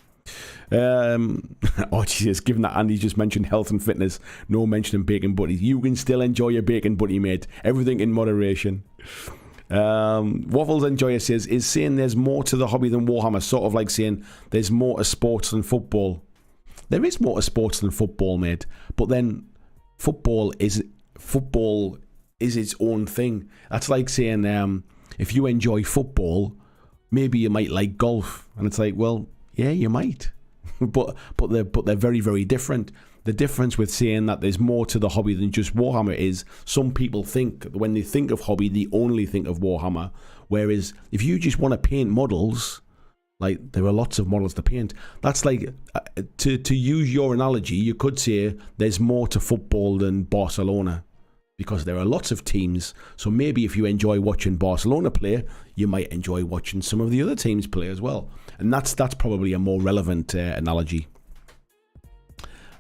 Speaker 1: Oh Jesus, given that Andy just mentioned health and fitness, no mention of bacon butties. You can still enjoy your bacon butty, mate. Everything in moderation. Waffles Enjoyer says, is saying there's more to the hobby than Warhammer sort of like saying there's more to sports than football? There is more to sports than football, mate. But then football is its own thing. That's like saying if you enjoy football, maybe you might like golf. And it's like, well, yeah, you might. but they're very, very different. The difference with saying that there's more to the hobby than just Warhammer is some people think, when they think of hobby, they only think of Warhammer. Whereas if you just want to paint models, Like, there are lots of models to paint. That's like, to use your analogy, you could say there's more to football than Barcelona, because there are lots of teams. So maybe if you enjoy watching Barcelona play, you might enjoy watching some of the other teams play as well. And that's probably a more relevant analogy.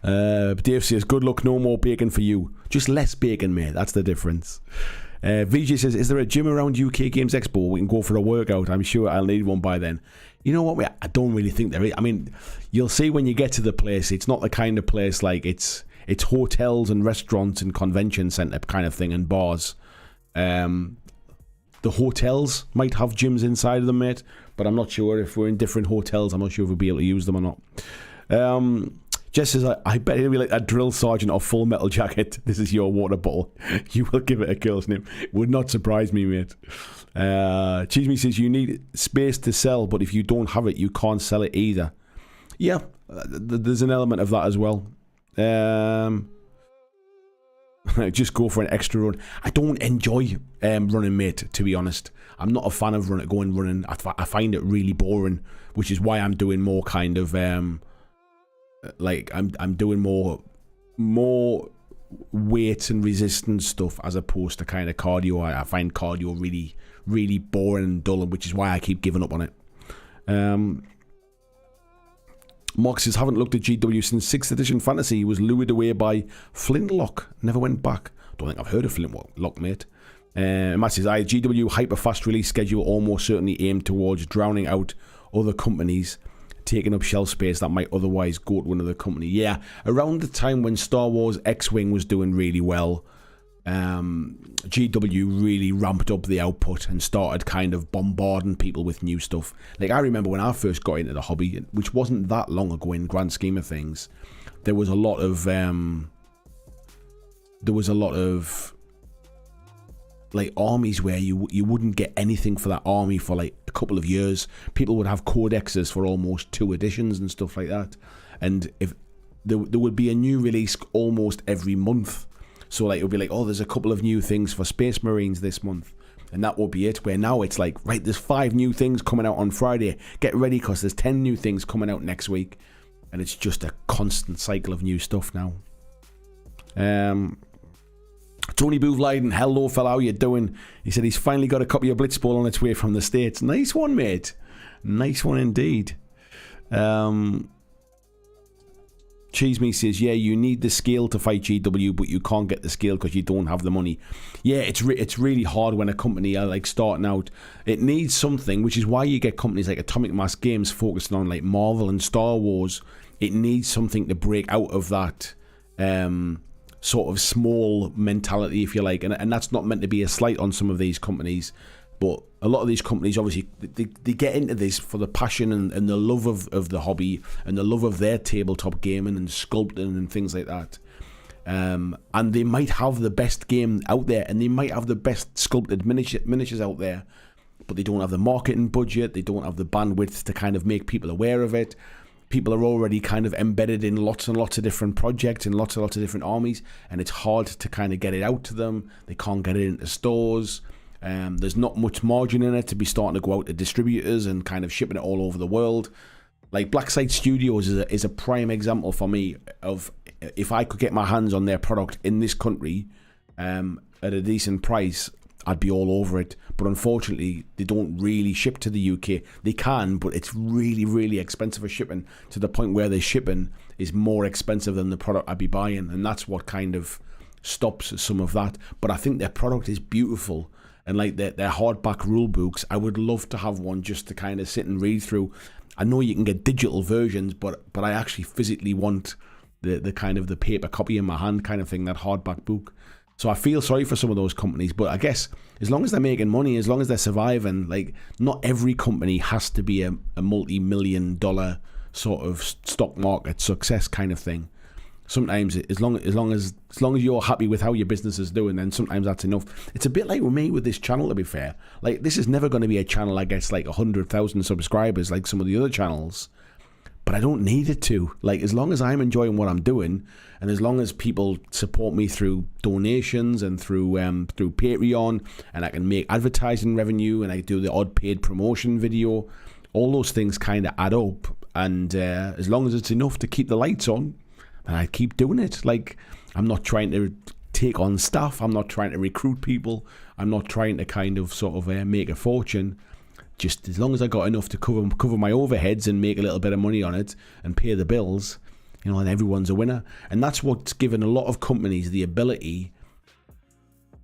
Speaker 1: Dave says, good luck, no more bacon for you. Just less bacon, mate. That's the difference. VJ says, is there a gym around UK Games Expo? We can go for a workout. I'm sure I'll need one by then. You know what, mate? I don't really think there is. I mean, you'll see when you get to the place, it's not the kind of place like it's hotels and restaurants and convention centre kind of thing and bars. The hotels might have gyms inside of them, mate, but I'm not sure if we're in different hotels. I'm not sure if we'll be able to use them or not. Jess says, I bet it'll be like a drill sergeant or Full Metal Jacket. This is your water bottle. You will give it a girl's name. Would not surprise me, mate. Cheese Me says, you need space to sell, but if you don't have it, you can't sell it either. Yeah, there's an element of that as well. Just go for an extra run. I don't enjoy running, mate, to be honest. I'm not a fan of going running. I find it really boring, which is why I'm doing more kind of... like I'm doing more weight and resistance stuff as opposed to kind of cardio. I find cardio really, really boring and dull, which is why I keep giving up on it. Mark says, haven't looked at GW since 6th edition fantasy. He was lured away by Flintlock. Never went back. Don't think I've heard of Flintlock, mate. Matt says, GW hyper fast release schedule almost certainly aimed towards drowning out other companies taking up shelf space that might otherwise go to another company. Yeah, around the time when Star Wars X-Wing was doing really well, GW really ramped up the output and started kind of bombarding people with new stuff. Like, I remember when I first got into the hobby, which wasn't that long ago in grand scheme of things, there was a lot of like armies where you wouldn't get anything for that army for like a couple of years. People would have codexes for almost 2 editions and stuff like that, and if there would be a new release almost every month. So like it would be like, oh, there's a couple of new things for Space Marines this month, and that would be it. Where now it's like, right, there's 5 new things coming out on Friday, get ready because there's 10 new things coming out next week, and it's just a constant cycle of new stuff now. Tony Boovleiden, hello fella, how you doing? He said he's finally got a copy of Blitzball on its way from the States. Nice one, mate. Nice one indeed. Cheese Me says, yeah, you need the scale to fight GW, but you can't get the scale because you don't have the money. Yeah, it's really hard when a company are like starting out. It needs something, which is why you get companies like Atomic Mass Games focusing on like Marvel and Star Wars. It needs something to break out of that sort of small mentality, if you like, and that's not meant to be a slight on some of these companies, but a lot of these companies obviously they get into this for the passion and the love of the hobby and the love of their tabletop gaming and sculpting and things like that, and they might have the best game out there and they might have the best sculpted miniatures out there, but they don't have the marketing budget, they don't have the bandwidth to kind of make people aware of it. People are already kind of embedded in lots and lots of different projects and lots of different armies, and it's hard to kind of get it out to them. They can't get it into stores. There's not much margin in it to be starting to go out to distributors and kind of shipping it all over the world. Like Blacksite Studios is a prime example for me of, if I could get my hands on their product in this country at a decent price, I'd be all over it. But unfortunately, they don't really ship to the UK. They can, but it's really, really expensive for shipping, to the point where their shipping is more expensive than the product I'd be buying. And that's what kind of stops some of that. But I think their product is beautiful. And like their hardback rule books, I would love to have one just to kind of sit and read through. I know you can get digital versions, but I actually physically want the kind of the paper copy in my hand kind of thing, that hardback book. So I feel sorry for some of those companies, but I guess as long as they're making money, as long as they're surviving, like, not every company has to be a multi-million-dollar sort of stock market success kind of thing. Sometimes as long as you're happy with how your business is doing, then sometimes that's enough. It's a bit like with me with this channel, to be fair. Like, this is never going to be a channel that gets like 100,000 subscribers like some of the other channels. But I don't need it to. Like, as long as I'm enjoying what I'm doing, and as long as people support me through donations and through Patreon, and I can make advertising revenue, and I do the odd paid promotion video, all those things kind of add up. And as long as it's enough to keep the lights on, and I keep doing it. Like, I'm not trying to take on staff. I'm not trying to recruit people. I'm not trying to kind of sort of make a fortune. Just as long as I got enough to cover my overheads and make a little bit of money on it and pay the bills, you know, and everyone's a winner. And that's what's given a lot of companies the ability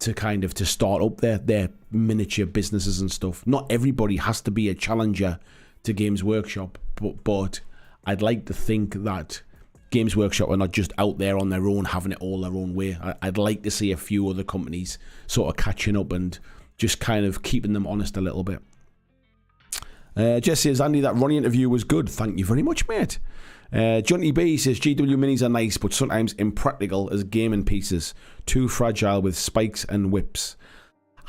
Speaker 1: to kind of to start up their miniature businesses and stuff. Not everybody has to be a challenger to Games Workshop, but I'd like to think that Games Workshop are not just out there on their own, having it all their own way. I'd like to see a few other companies sort of catching up and just kind of keeping them honest a little bit. Jess says, Andy, that Ronnie interview was good. Thank you very much, mate. Johnny B says, GW minis are nice, but sometimes impractical as gaming pieces. Too fragile with spikes and whips.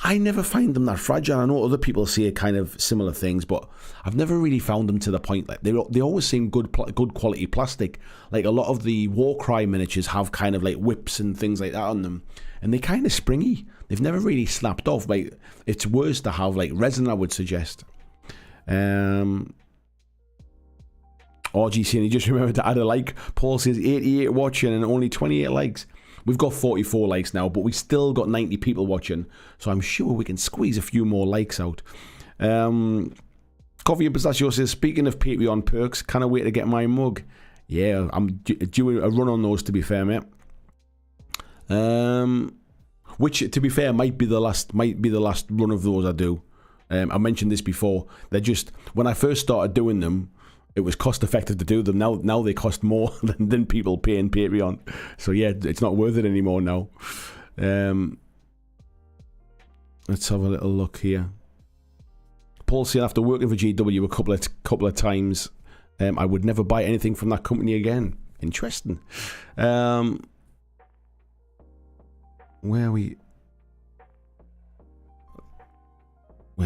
Speaker 1: I never find them that fragile. I know other people say kind of similar things, but I've never really found them to the point. Like they always seem good quality plastic. Like a lot of the Warcry miniatures have kind of like whips and things like that on them, and they're kind of springy. They've never really snapped off. Like it's worse to have like resin, I would suggest. RGC, and he just remembered to add a like. Paul says 88 watching and only 28 likes. We've got 44 likes now, but we still got 90 people watching, so I'm sure we can squeeze a few more likes out. Coffee and Pistachio says, speaking of Patreon perks, can't wait to get my mug. Yeah, I'm doing a run on those, to be fair, mate. Which, to be fair, might be the last run of those I do. I mentioned this before. They're just, when I first started doing them, it was cost effective to do them. Now they cost more than people paying Patreon. So yeah, it's not worth it anymore now. Let's have a little look here. Paul saying, after working for GW a couple of times, I would never buy anything from that company again. Interesting. Where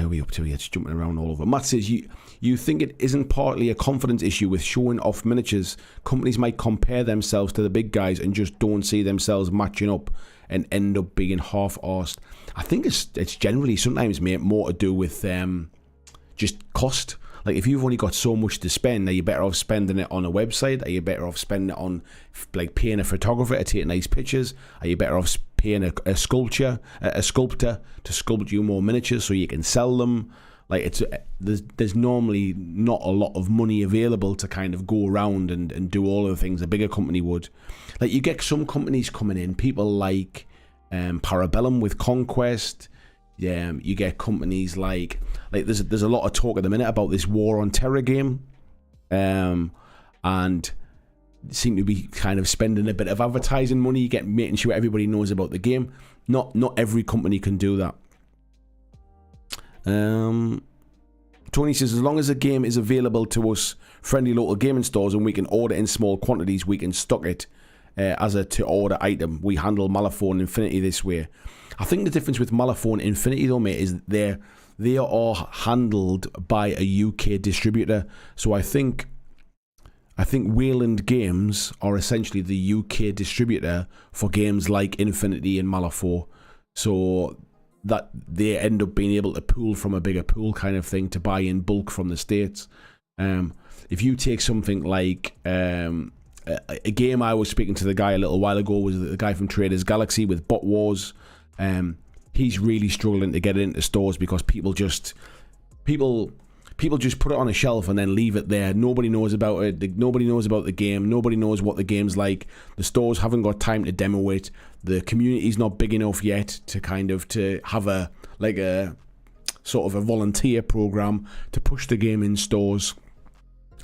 Speaker 1: are we up to here? It's jumping around all over. Matt says, you think it isn't partly a confidence issue with showing off miniatures? Companies might compare themselves to the big guys and just don't see themselves matching up and end up being half-arsed. I think it's generally sometimes, mate, more to do with just cost. Like, if you've only got so much to spend, are you better off spending it on a website? Are you better off spending it on, like, paying a photographer to take nice pictures? Are you better off paying a sculptor to sculpt you more miniatures so you can sell them? Like, there's normally not a lot of money available to kind of go around and do all of the things a bigger company would. Like, you get some companies coming in, people like Parabellum with Conquest. You get companies like there's a lot of talk at the minute about this War on Terror game, and seem to be kind of spending a bit of advertising money, making sure everybody knows about the game. Not every company can do that. Tony says, as long as a game is available to us friendly local gaming stores and we can order in small quantities, we can stock it as a to-order item. We handle Malifaux and Infinity this way. I think the difference with Malifaux and Infinity, though, mate, is they are handled by a UK distributor. So I think Wayland Games are essentially the UK distributor for games like Infinity and Malifaux. So that they end up being able to pool from a bigger pool kind of thing to buy in bulk from the States. If you take something like a game I was speaking to the guy a little while ago, was the guy from Traders Galaxy with Bot Wars. He's really struggling to get it into stores because people just put it on a shelf and then leave it there. Nobody knows about it. Nobody knows about the game. Nobody knows what the game's like. The stores haven't got time to demo it. The community's not big enough yet to have a sort of a volunteer program to push the game in stores.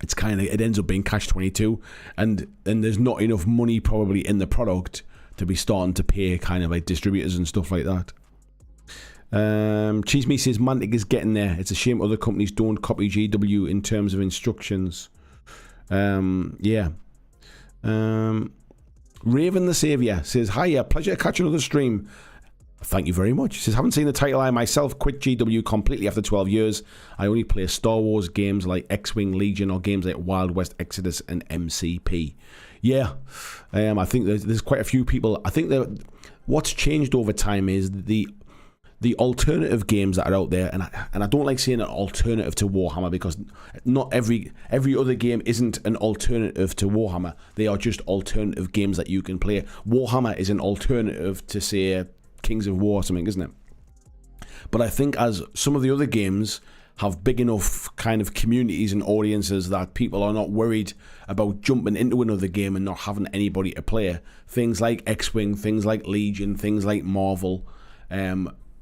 Speaker 1: It ends up being catch-22, and there's not enough money probably in the product to be starting to pay kind of like distributors and stuff like that. Cheese Me says Mantic is getting there. It's a shame other companies don't copy GW in terms of instructions. Raven the Saviour says, hiya, pleasure to catch another stream. Thank you very much. He says, haven't seen the title. I myself quit GW completely after 12 years. I only play Star Wars games like X-Wing Legion or games like Wild West Exodus and MCP. Yeah, I think there's quite a few people. I think that what's changed over time is the the alternative games that are out there, and I don't like saying an alternative to Warhammer, because not every other game isn't an alternative to Warhammer. They are just alternative games that you can play. Warhammer is an alternative to, say, Kings of War or something, isn't it? But I think as some of the other games have big enough kind of communities and audiences that people are not worried about jumping into another game and not having anybody to play. Things like X-Wing, things like Legion, things like Marvel,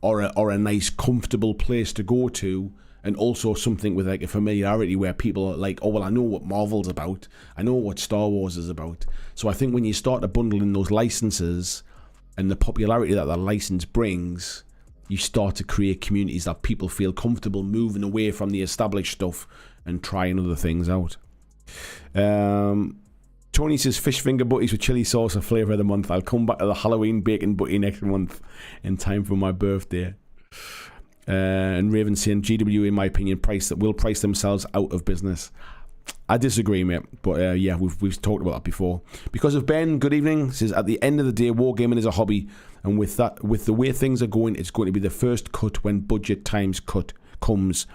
Speaker 1: or a nice, comfortable place to go to, and also something with like a familiarity where people are like, oh, well, I know what Marvel's about, I know what Star Wars is about. So I think when you start to bundle in those licenses and the popularity that license brings, you start to create communities that people feel comfortable moving away from the established stuff and trying other things out. Tony says fish finger butties with chili sauce are flavour of the month. I'll come back to the Halloween bacon butty next month in time for my birthday. And Raven saying GW, in my opinion, will price themselves out of business. I disagree, mate. But yeah, we've talked about that before. Because of Ben, good evening, says at the end of the day, wargaming is a hobby, and with the way things are going, it's going to be the first cut when budget times comes.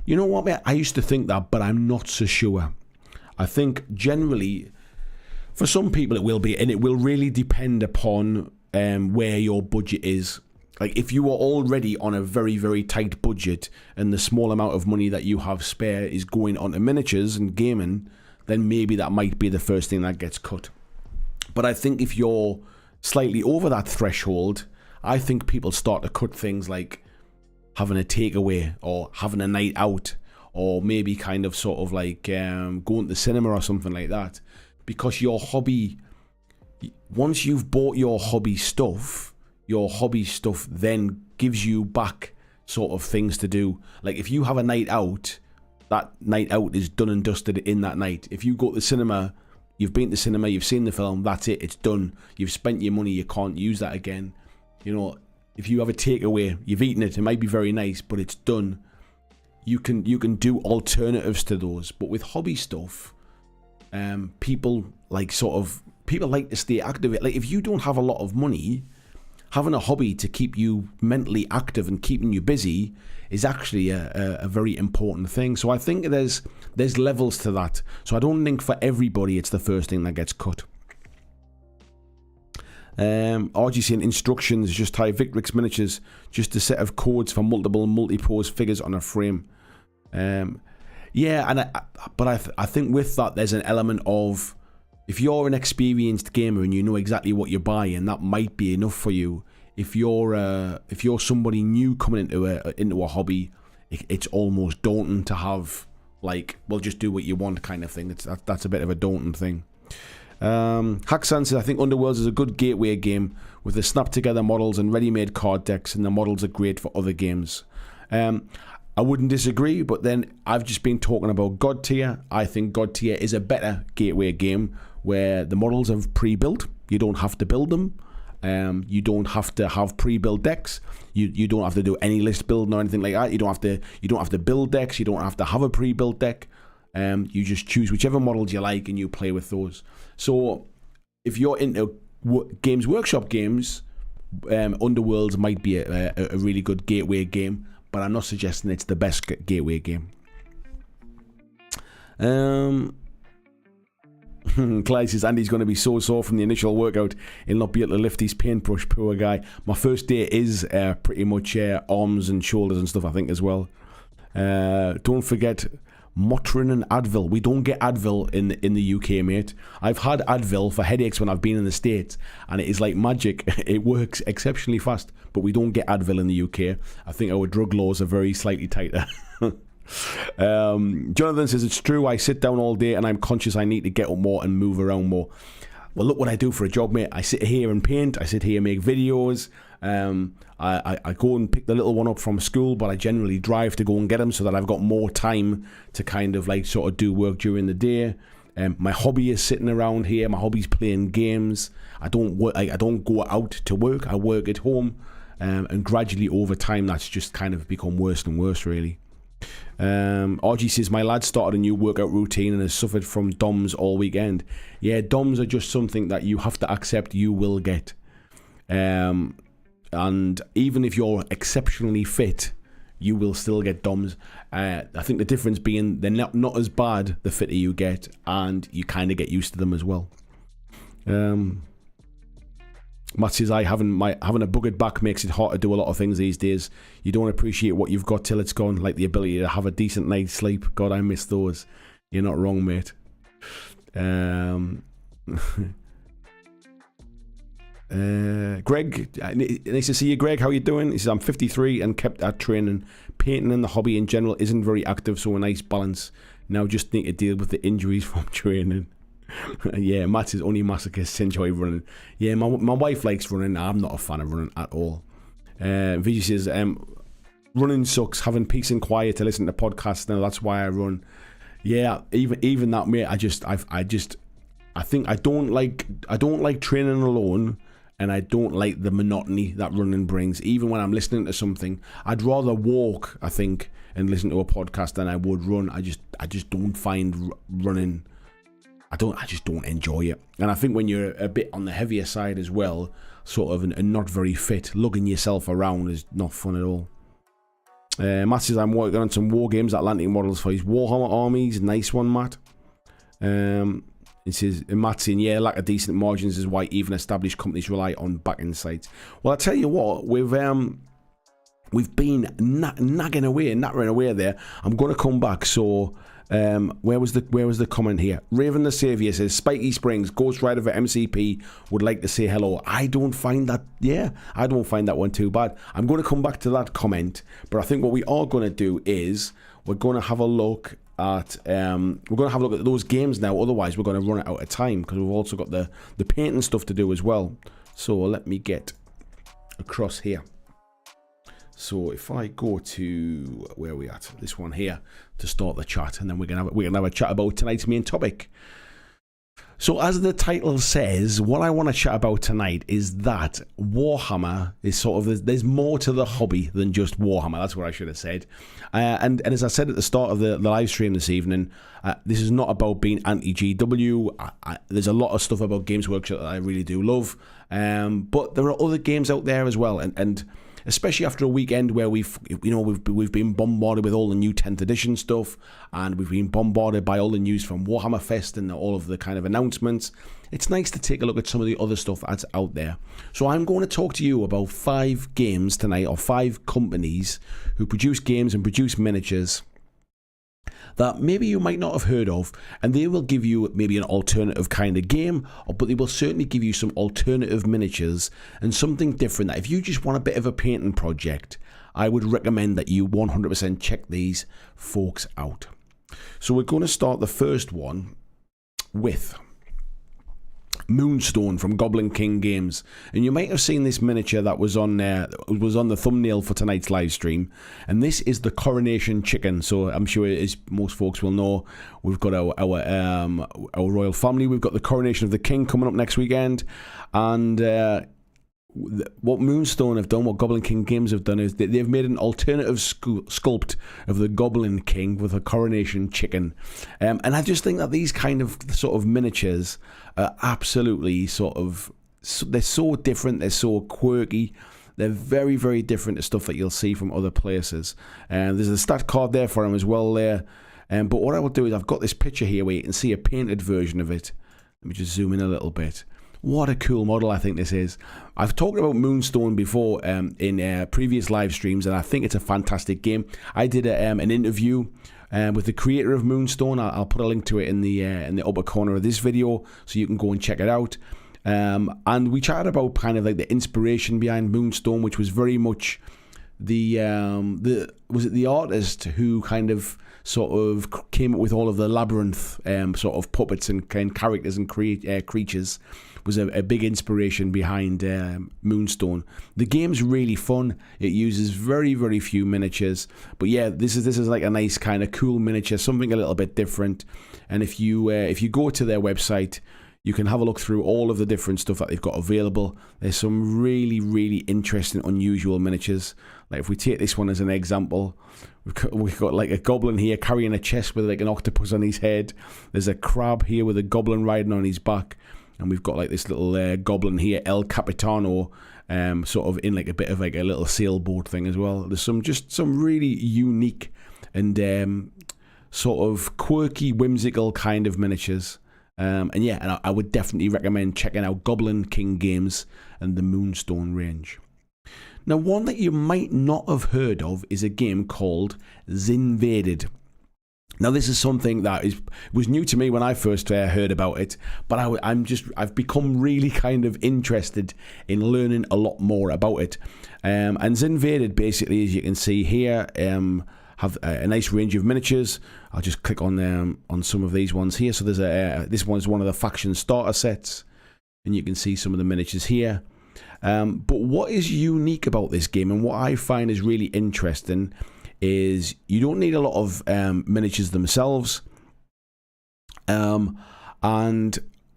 Speaker 1: You know what, mate? I used to think that, but I'm not so sure. I think generally, for some people it will be, and it will really depend upon where your budget is. Like, if you are already on a very, very tight budget and the small amount of money that you have spare is going onto miniatures and gaming, then maybe that might be the first thing that gets cut. But I think if you're slightly over that threshold, I think people start to cut things like having a takeaway or having a night out, or maybe kind of sort of like going to the cinema or something like that. Because your hobby, once you've bought your hobby stuff then gives you back sort of things to do. Like, if you have a night out, that night out is done and dusted in that night. If you go to the cinema, you've been to the cinema, you've seen the film, that's it, it's done. You've spent your money, you can't use that again. You know, if you have a takeaway, you've eaten it, it might be very nice, but it's done. You can do alternatives to those. But with hobby stuff, people like to stay active. Like, if you don't have a lot of money, having a hobby to keep you mentally active and keeping you busy is actually a very important thing. So I think there's levels to that. So I don't think for everybody it's the first thing that gets cut. RG saying instructions, just type Victrix miniatures, just a set of codes for multiple multi-pose figures on a frame. Yeah, but I think with that there's an element of, if you're an experienced gamer and you know exactly what you're buying, that might be enough for you. If you're somebody new coming into a hobby, it's almost daunting to have, like, well, just do what you want kind of thing. That's a bit of a daunting thing. Hacksan says, I think Underworlds is a good gateway game with the snap together models and ready-made card decks, and the models are great for other games. I wouldn't disagree, but then I've just been talking about God Tier. I think God Tier is a better gateway game where the models are pre-built. You don't have to build them. You don't have to have pre-built decks. You don't have to do any list building or anything like that. You don't have to build decks. You don't have to have a pre-built deck. You just choose whichever models you like and you play with those. So if you're into Games Workshop games, Underworlds might be a really good gateway game, but I'm not suggesting it's the best gateway game. Clyde says Andy's going to be so sore from the initial workout, he'll not be able to lift his paintbrush, poor guy. My first day is pretty much arms and shoulders and stuff, I think, as well. Don't forget Motrin and Advil. We don't get Advil in the UK, mate. I've had Advil for headaches when I've been in the States, and it is like magic. It works exceptionally fast, but we don't get Advil in the UK. I think our drug laws are very slightly tighter. Jonathan says, it's true, I sit down all day and I'm conscious I need to get up more and move around more. Well, look what I do for a job, mate. I sit here and paint, I sit here and make videos. I go and pick the little one up from school, but I generally drive to go and get him so that I've got more time to kind of like sort of do work during the day. My hobby is sitting around here. My hobby's playing games. I don't go out to work. I work at home, and gradually over time that's just kind of become worse and worse, really. RG says, my lad started a new workout routine and has suffered from DOMs all weekend. Yeah, DOMs are just something that you have to accept you will get. and even if you're exceptionally fit, you will still get DOMs. I think the difference being they're not as bad the fitter you get, and you kind of get used to them as well. Matt says, having a buggered back makes it hard to do a lot of things these days. You don't appreciate what you've got till it's gone, like the ability to have a decent night's sleep. God, I miss those. You're not wrong, mate. Greg, nice to see you, Greg. How you doing? He says, I'm 53 and kept at training. Painting and the hobby in general isn't very active, so a nice balance. Now just need to deal with the injuries from training. Yeah, Matt says, only masochists enjoy running. Yeah, my wife likes running. I'm not a fan of running at all. Vijay says, running sucks. Having peace and quiet to listen to podcasts now, that's why I run. Yeah, even that, mate. I think I don't like training alone, and I don't like the monotony that running brings. Even when I'm listening to something, I'd rather walk, I think, and listen to a podcast than I would run. I just don't find running. I just don't enjoy it. And I think when you're a bit on the heavier side as well, sort of, and not very fit, lugging yourself around is not fun at all. Matt says, I'm working on some war games, Atlantic models for his Warhammer armies. Nice one, Matt. He says, and Matt's saying, yeah, lack of decent margins is why even established companies rely on back-end sites. Well, I tell you what, we've been nattering away there. I'm going to come back. So, where was the comment here? Raven the Saviour says, Spiky Springs, Ghost Rider for MCP, would like to say hello. I don't find that one too bad. I'm going to come back to that comment, but I think what we are going to do is we're going to have a look at those games now. Otherwise, we're going to run out of time because we've also got the painting stuff to do as well. So let me get across here. So if I go to where are we at? This one here to start the chat, and then we're gonna have a chat about tonight's main topic. So as the title says, what I want to chat about tonight is that Warhammer is sort of, there's more to the hobby than just Warhammer. That's what I should have said. And as I said at the start of the live stream this evening, this is not about being anti-GW. There's a lot of stuff about Games Workshop that I really do love. But there are other games out there as well. And especially after a weekend where we've been bombarded with all the new 10th edition stuff, and we've been bombarded by all the news from Warhammer Fest and all of the kind of announcements. It's nice to take a look at some of the other stuff that's out there. So I'm going to talk to you about 5 games tonight, or 5 companies who produce games and produce miniatures that maybe you might not have heard of, and they will give you maybe an alternative kind of game, but they will certainly give you some alternative miniatures and something different that if you just want a bit of a painting project, I would recommend that you 100% check these folks out. So we're going to start the first one with Moonstone from Goblin King Games, and you might have seen this miniature that was on the thumbnail for tonight's live stream, and this is the Coronation Chicken. So I'm sure, as most folks will know, we've got our royal family. We've got the Coronation of the King coming up next weekend, and what Moonstone have done, what Goblin King Games have done, is they've made an alternative sculpt of the Goblin King with a Coronation Chicken. And I just think that these kind of sort of miniatures are absolutely they're so different, they're so quirky, they're very, very different to stuff that you'll see from other places. There's a stat card there for them as well there. But what I will do is I've got this picture here where you can see a painted version of it. Let me just zoom in a little bit. What a cool model I think this is. I've talked about Moonstone before in previous live streams, and I think it's a fantastic game. I did an interview with the creator of Moonstone. I'll put a link to it in the upper corner of this video, so you can go and check it out. And we chatted about kind of like the inspiration behind Moonstone, which was very much the artist who kind of sort of came up with all of the labyrinth sort of puppets and kind of characters and creatures. Was a big inspiration behind Moonstone. The game's really fun. It uses very, very few miniatures, but yeah, this is like a nice kind of cool miniature, something a little bit different. And if you go to their website, you can have a look through all of the different stuff that they've got available. There's some really, really interesting, unusual miniatures. Like if we take this one as an example, we've got like a goblin here carrying a chest with like an octopus on his head. There's a crab here with a goblin riding on his back. and we've got like this little goblin here, El Capitano, sort of in like a bit of like a little sailboat thing as well. There's some really unique and sort of quirky, whimsical kind of miniatures. And I would definitely recommend checking out Goblin King Games and the Moonstone range. Now, one that you might not have heard of is a game called Zinvaded. Now, this is something that was new to me when I first heard about it, but I've become really kind of interested in learning a lot more about it. And Zinvaded, basically, as you can see here, have a nice range of miniatures. I'll just click on some of these ones here. So there's this one's one of the faction starter sets, and you can see some of the miniatures here. But what is unique about this game, and what I find is really interesting, is you don't need a lot of miniatures themselves, and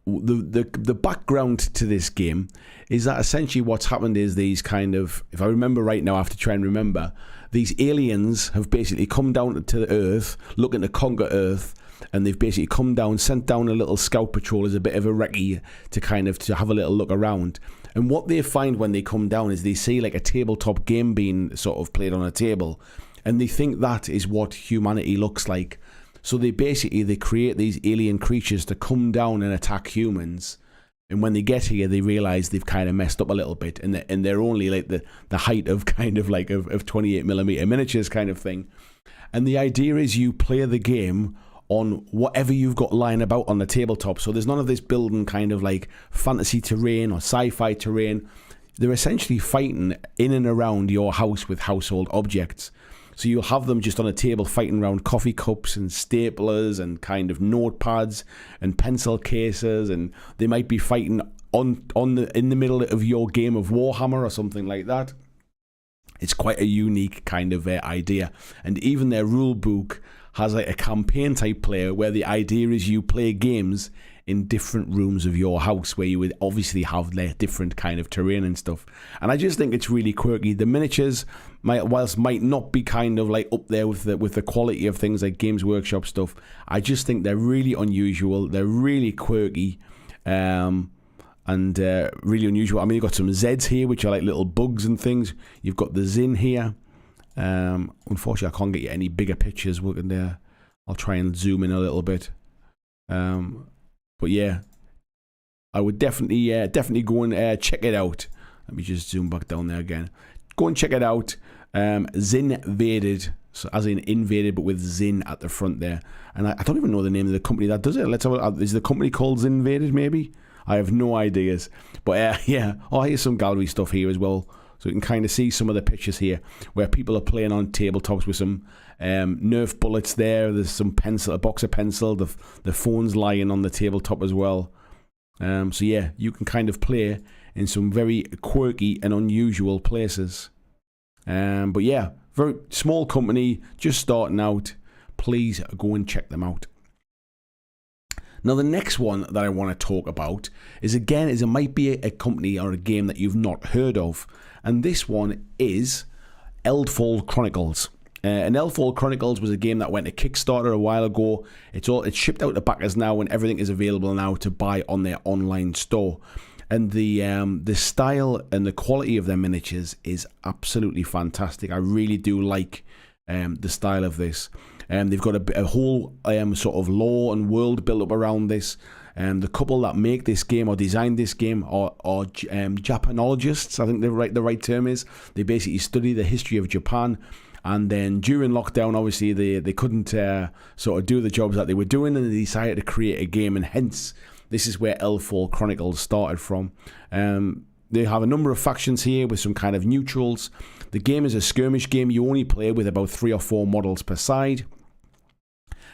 Speaker 1: the background to this game is that essentially what's happened is these kind of, if I remember right now, I have to try and remember, these aliens have basically come down to the Earth looking to conquer Earth, and they've basically come down, sent down a little scout patrol as a bit of a recce to have a little look around. And what they find when they come down is they see like a tabletop game being sort of played on a table, and they think that is what humanity looks like. So they create these alien creatures to come down and attack humans. And when they get here, they realize they've kind of messed up a little bit, and they're only like the height of kind of like of 28mm miniatures kind of thing. And the idea is you play the game on whatever you've got lying about on the tabletop. So there's none of this building kind of like fantasy terrain or sci-fi terrain. They're essentially fighting in and around your house with household objects. So you'll have them just on a table fighting around coffee cups and staplers and kind of notepads and pencil cases, and they might be fighting in the middle of your game of Warhammer or something like that. It's quite a unique kind of idea. And even their rule book has like a campaign type player where the idea is you play games in different rooms of your house where you would obviously have their different kind of terrain and stuff. And I just think it's really quirky. The miniatures, whilst might not be kind of like up there with the quality of things like Games Workshop stuff, I just think they're really unusual. They're really quirky. And really unusual. I mean, you've got some Zeds here, which are like little bugs and things. You've got the Zin here. Unfortunately, I can't get you any bigger pictures. I'll try and zoom in a little bit. But yeah, I would definitely go and check it out. Let me just zoom back down there again. Go and check it out. Zinvaded, so as in invaded, but with Zin at the front there. And I don't even know the name of the company that does it. Let's have is the company called Zinvaded? Maybe. I have no ideas. But yeah. Oh, here's some gallery stuff here as well. So you can kind of see some of the pictures here where people are playing on tabletops with some Nerf bullets there. There's some pencil, a box of pencil. The phone's lying on the tabletop as well. So yeah, you can kind of play in some very quirky and unusual places. But yeah, very small company, just starting out. Please go and check them out. Now, the next one that I want to talk about it might be a company or a game that you've not heard of. And this one is Eldfall Chronicles. And Eldfall Chronicles was a game that went to Kickstarter a while ago. It's shipped out to backers now, and everything is available now to buy on their online store. And the style and the quality of their miniatures is absolutely fantastic. I really do like the style of this. They've got a whole sort of lore and world built up around this. The couple that make this game or designed this game are Japanologists, I think the right term is. They basically study the history of Japan. And then during lockdown, obviously, they couldn't sort of do the jobs that they were doing, and they decided to create a game, and hence, this is where Eldfall Chronicles started from. They have a number of factions here with some kind of neutrals. The game is a skirmish game. You only play with about 3 or 4 models per side.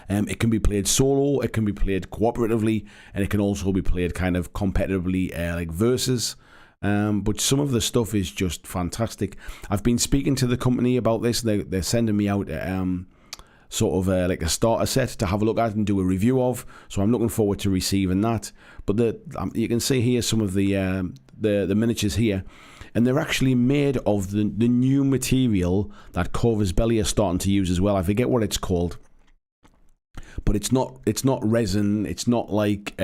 Speaker 1: It can be played solo, it can be played cooperatively, and it can also be played kind of competitively like versus. But some of the stuff is just fantastic. I've been speaking to the company about this. They're sending me out sort of like a starter set to have a look at and do a review of. So I'm looking forward to receiving that. But you can see here some of the miniatures here. And they're actually made of the new material that Corvus Belli are starting to use as well. I forget what it's called. But it's not resin. It's not like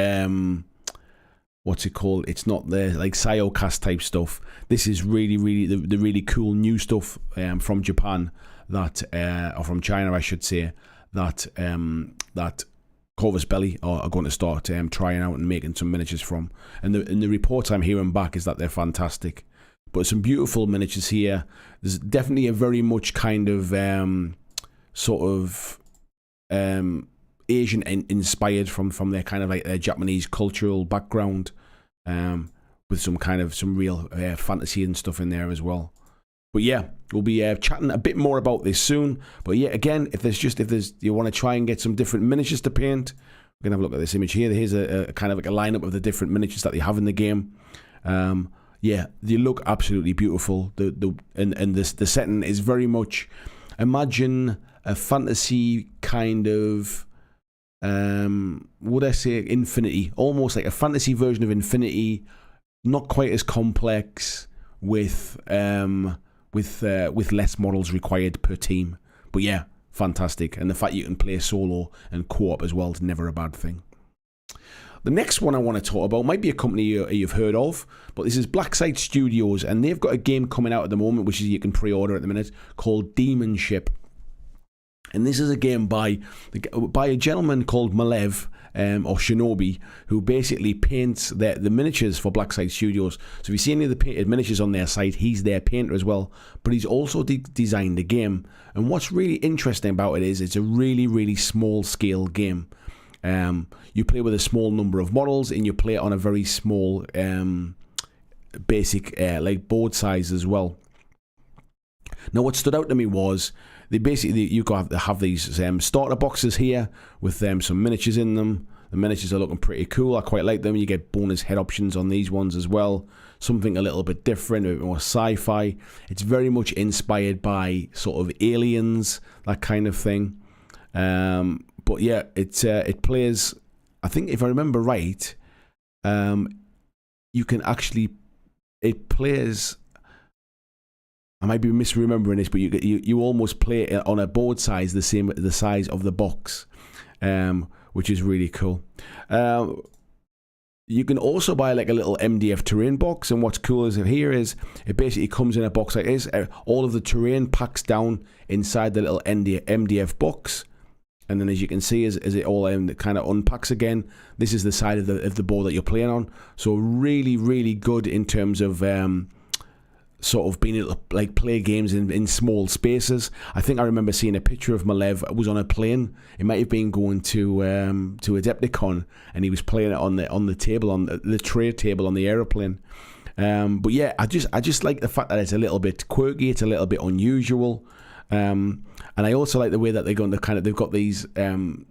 Speaker 1: what's it called? It's not the like Siocast type stuff. This is really, really the really cool new stuff from Japan that, or from China, I should say, that Corvus Belli are going to start trying out and making some miniatures from. And the reports I'm hearing back is that they're fantastic. But some beautiful miniatures here. There's definitely a very much kind of sort of Asian inspired from their kind of like their Japanese cultural background, with some real fantasy and stuff in there as well. But yeah, we'll be chatting a bit more about this soon. But yeah, again, if you want to try and get some different miniatures to paint, we're gonna have a look at this image here. Here's a kind of like a lineup of the different miniatures that they have in the game. Yeah, they look absolutely beautiful. The setting is very much, imagine a fantasy kind of, would I say Infinity? Almost like a fantasy version of Infinity, not quite as complex, with less models required per team. But yeah, fantastic. And the fact you can play solo and co-op as well is never a bad thing. The next one I want to talk about might be a company you've heard of, but this is BlackJack Studios, and they've got a game coming out at the moment, which is you can pre-order at the minute, called Demon Ship. And this is a game by a gentleman called Malev, or Shinobi, who basically paints the miniatures for BlackJack Studios. So if you see any of the painted miniatures on their site, he's their painter as well. But he's also designed the game. And what's really interesting about it is it's a really, really small scale game. You play with a small number of models, and you play it on a very small, basic like board size as well. Now, what stood out to me was you got to have these starter boxes here with some miniatures in them. The miniatures are looking pretty cool. I quite like them. You get bonus head options on these ones as well. Something a little bit different, a bit more sci-fi. It's very much inspired by sort of Aliens, that kind of thing. But yeah, it plays, I think if I remember right, you can actually, it plays, I might be misremembering this, but you almost play it on a board size the size of the box, which is really cool. You can also buy like a little MDF terrain box, and what's cool is it basically comes in a box like this. All of the terrain packs down inside the little MDF box. And then, as you can see, as it all kind of unpacks again, this is the side of the board that you're playing on. So really, really good in terms of sort of being able to like play games in small spaces. I think I remember seeing a picture of Malev. It was on a plane. It might have been going to Adepticon, and he was playing it on the table, on the tray table on the aeroplane. But yeah, I just like the fact that it's a little bit quirky. It's a little bit unusual. And I also like the way that they're going to they've got these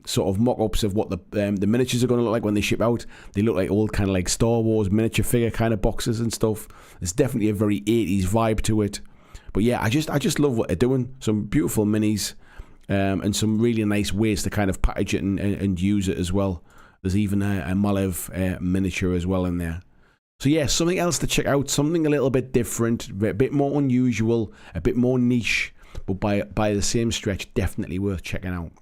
Speaker 1: sort of mock-ups of what the miniatures are going to look like when they ship out. They look like old kind of like Star Wars miniature figure kind of boxes and stuff. There's definitely a very 80s vibe to it. But yeah, I just love what they're doing. Some beautiful minis, and some really nice ways to kind of package it and use it as well. There's even a Malev miniature as well in there. So yeah, something else to check out, something a little bit different, a bit more unusual, a bit more niche, but by the same stretch, definitely worth checking out.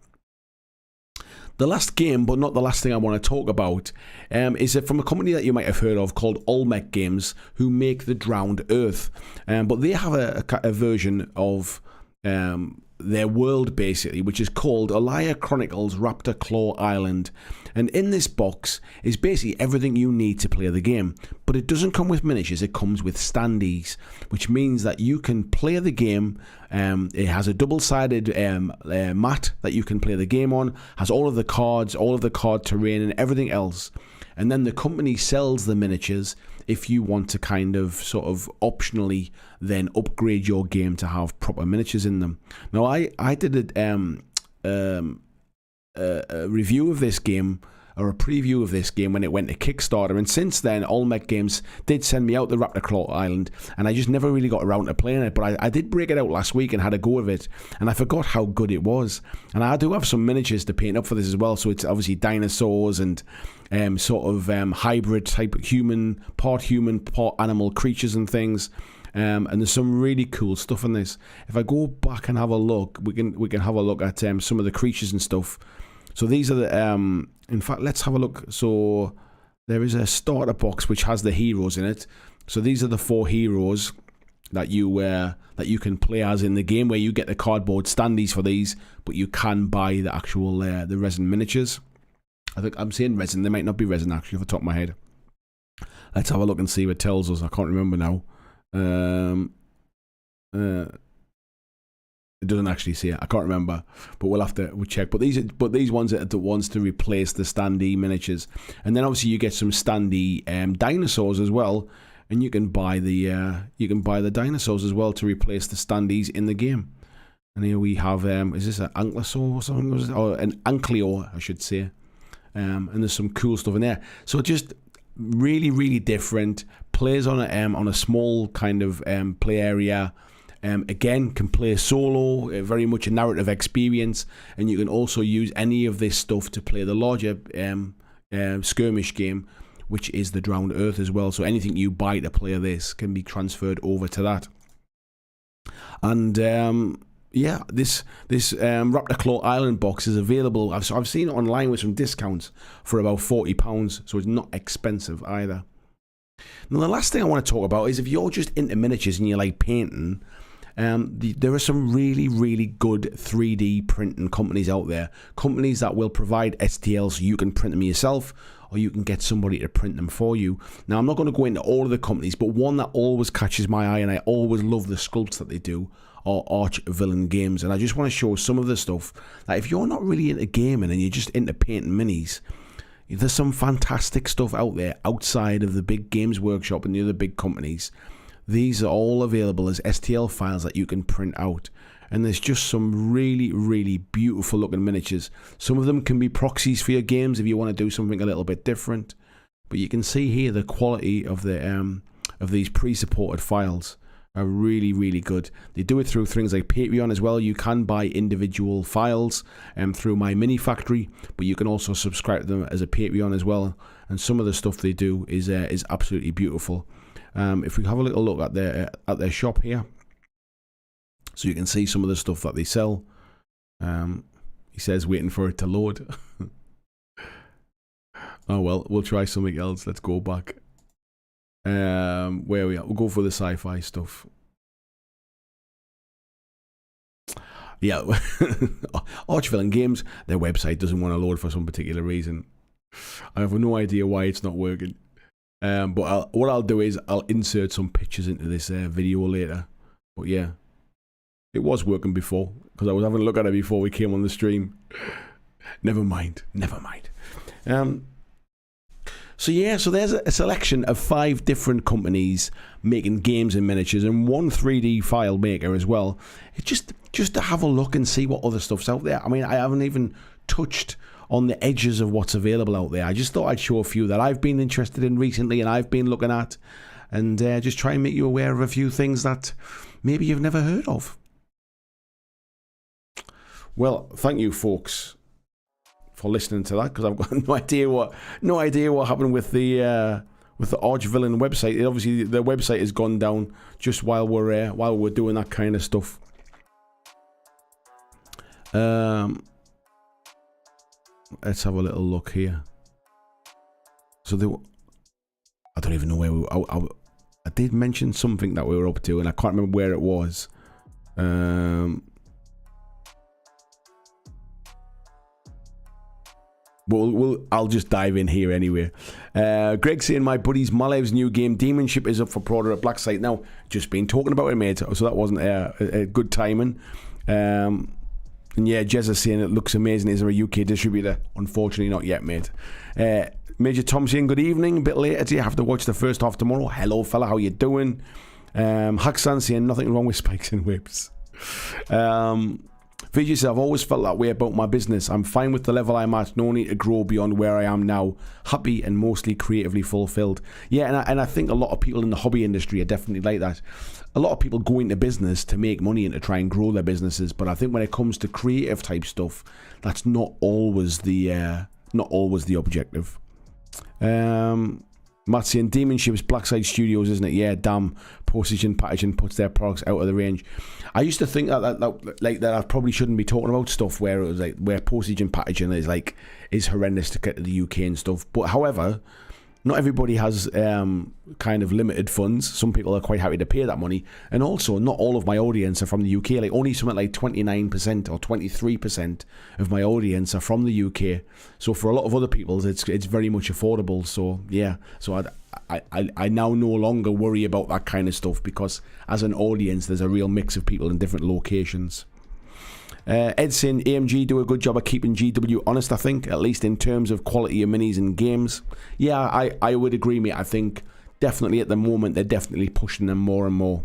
Speaker 1: The last game, but not the last thing I want to talk about, is from a company that you might have heard of called Olmec Games, who make the Drowned Earth. But they have a version of their world, basically, which is called Alaya Chronicles Raptor Claw Island. And in this box is basically everything you need to play the game. But it doesn't come with miniatures, it comes with standees, which means that you can play the game. It has a double-sided mat that you can play the game on, has all of the cards, all of the card terrain and everything else. And then the company sells the miniatures if you want to kind of sort of optionally then upgrade your game to have proper miniatures in them. Now, I did a review of this game, or a preview of this game, when it went to Kickstarter, and since then Olmec Games did send me out the Raptor Claw Island, and I just never really got around to playing it, but I did break it out last week and had a go of it, and I forgot how good it was. And I do have some miniatures to paint up for this as well, so it's obviously dinosaurs and sort of hybrid type part human, part animal creatures and things. And there's some really cool stuff in this. If I go back and have a look, we can have a look at some of the creatures and stuff. So these are the in fact, let's have a look. So there is a starter box which has the heroes in it. So these are the 4 heroes that you can play as in the game, where you get the cardboard standees for these, but you can buy the actual the resin miniatures. I think I'm saying resin. They might not be resin actually, off the top of my head. Let's have a look and see what it tells us. I can't remember now. It doesn't actually say it. I can't remember, but we'll check. But these ones are the ones to replace the standee miniatures, and then obviously you get some standee dinosaurs as well, and you can buy the dinosaurs as well to replace the standees in the game. And here we have is this an ankylosaur or something? Or an ankylo, I should say. And there's some cool stuff in there. So just really, really different. Plays on a small kind of play area. Again, can play solo, very much a narrative experience, and you can also use any of this stuff to play the larger skirmish game, which is the Drowned Earth as well. So anything you buy to play this can be transferred over to that. And yeah, this Raptor Claw Island box is available. I've seen it online with some discounts for about £40, so it's not expensive either. Now, the last thing I want to talk about is if you're just into miniatures and you like painting, there are some really, really good 3D printing companies out there. Companies that will provide STLs so you can print them yourself, or you can get somebody to print them for you. Now, I'm not going to go into all of the companies, but one that always catches my eye, and I always love the sculpts that they do, are Arch Villain Games. And I just want to show some of the stuff that if you're not really into gaming and you're just into painting minis, there's some fantastic stuff out there outside of the big Games Workshop and the other big companies. These are all available as STL files that you can print out. And there's just some really, really beautiful looking miniatures. Some of them can be proxies for your games if you want to do something a little bit different. But you can see here the quality of these pre-supported files are really, really good. They do it through things like Patreon as well. You can buy individual files through My Mini Factory, but you can also subscribe to them as a Patreon as well. And some of the stuff they do is absolutely beautiful. If we have a little look at their shop here, so you can see some of the stuff that they sell. He says waiting for it to load. Oh well, we'll try something else. Let's go back. Where are we at? We'll go for the sci-fi stuff. Yeah, Arch Villain Games, their website doesn't want to load for some particular reason. I have no idea why it's not working. But what I'll do is I'll insert some pictures into this video later. But yeah, it was working before, because I was having a look at it before we came on the stream. Never mind. So yeah, so there's a selection of 5 different companies making games and miniatures, and one 3D file maker as well. It's just to have a look and see what other stuff's out there. I mean, I haven't even touched on the edges of what's available out there. I just thought I'd show a few that I've been interested in recently and I've been looking at, and just try and make you aware of a few things that maybe you've never heard of. Well, thank you, folks, for listening to that, because I've got no idea what happened with the Arch Villain website. Obviously, the website has gone down just while we're doing that kind of stuff. Let's have a little look here. So I don't even know where I did mention something that we were up to, and I can't remember where it was. I'll just dive in here anyway. Greg saying, my buddy's Malev's new game Demonship is up for pre-order at Black Site now. Just been talking about it, mate, so that wasn't a good timing. And yeah, Jez is saying it looks amazing. Is there a UK distributor? Unfortunately not yet, mate. Major Tom saying, good evening, a bit later, do you have to watch the first half tomorrow? Hello fella, how you doing? Haxan saying, nothing wrong with spikes and whips. Vijay says, I've always felt that way about my business. I'm fine with the level I'm at. No need to grow beyond where I am now. Happy and mostly creatively fulfilled. Yeah, and I think a lot of people in the hobby industry are definitely like that. A lot of people go into business to make money and to try and grow their businesses. But I think when it comes to creative type stuff, that's not always the objective. Matt saying, Demonship's Blackside Studios, isn't it? Yeah, damn. Postage and Packaging puts their products out of the range. I used to think that I probably shouldn't be talking about stuff where it was like where Postage and Packaging is horrendous to get to the UK and stuff. But however, not everybody has kind of limited funds. Some people are quite happy to pay that money. And also, not all of my audience are from the UK. Like, only something like 29% or 23% of my audience are from the UK. So for a lot of other people, it's very much affordable. So, yeah. So I now no longer worry about that kind of stuff, because as an audience, there's a real mix of people in different locations. Ed saying AMG do a good job of keeping GW honest, I think, at least in terms of quality of minis and games. Yeah, I would agree, mate. I think definitely at the moment they're definitely pushing them more and more.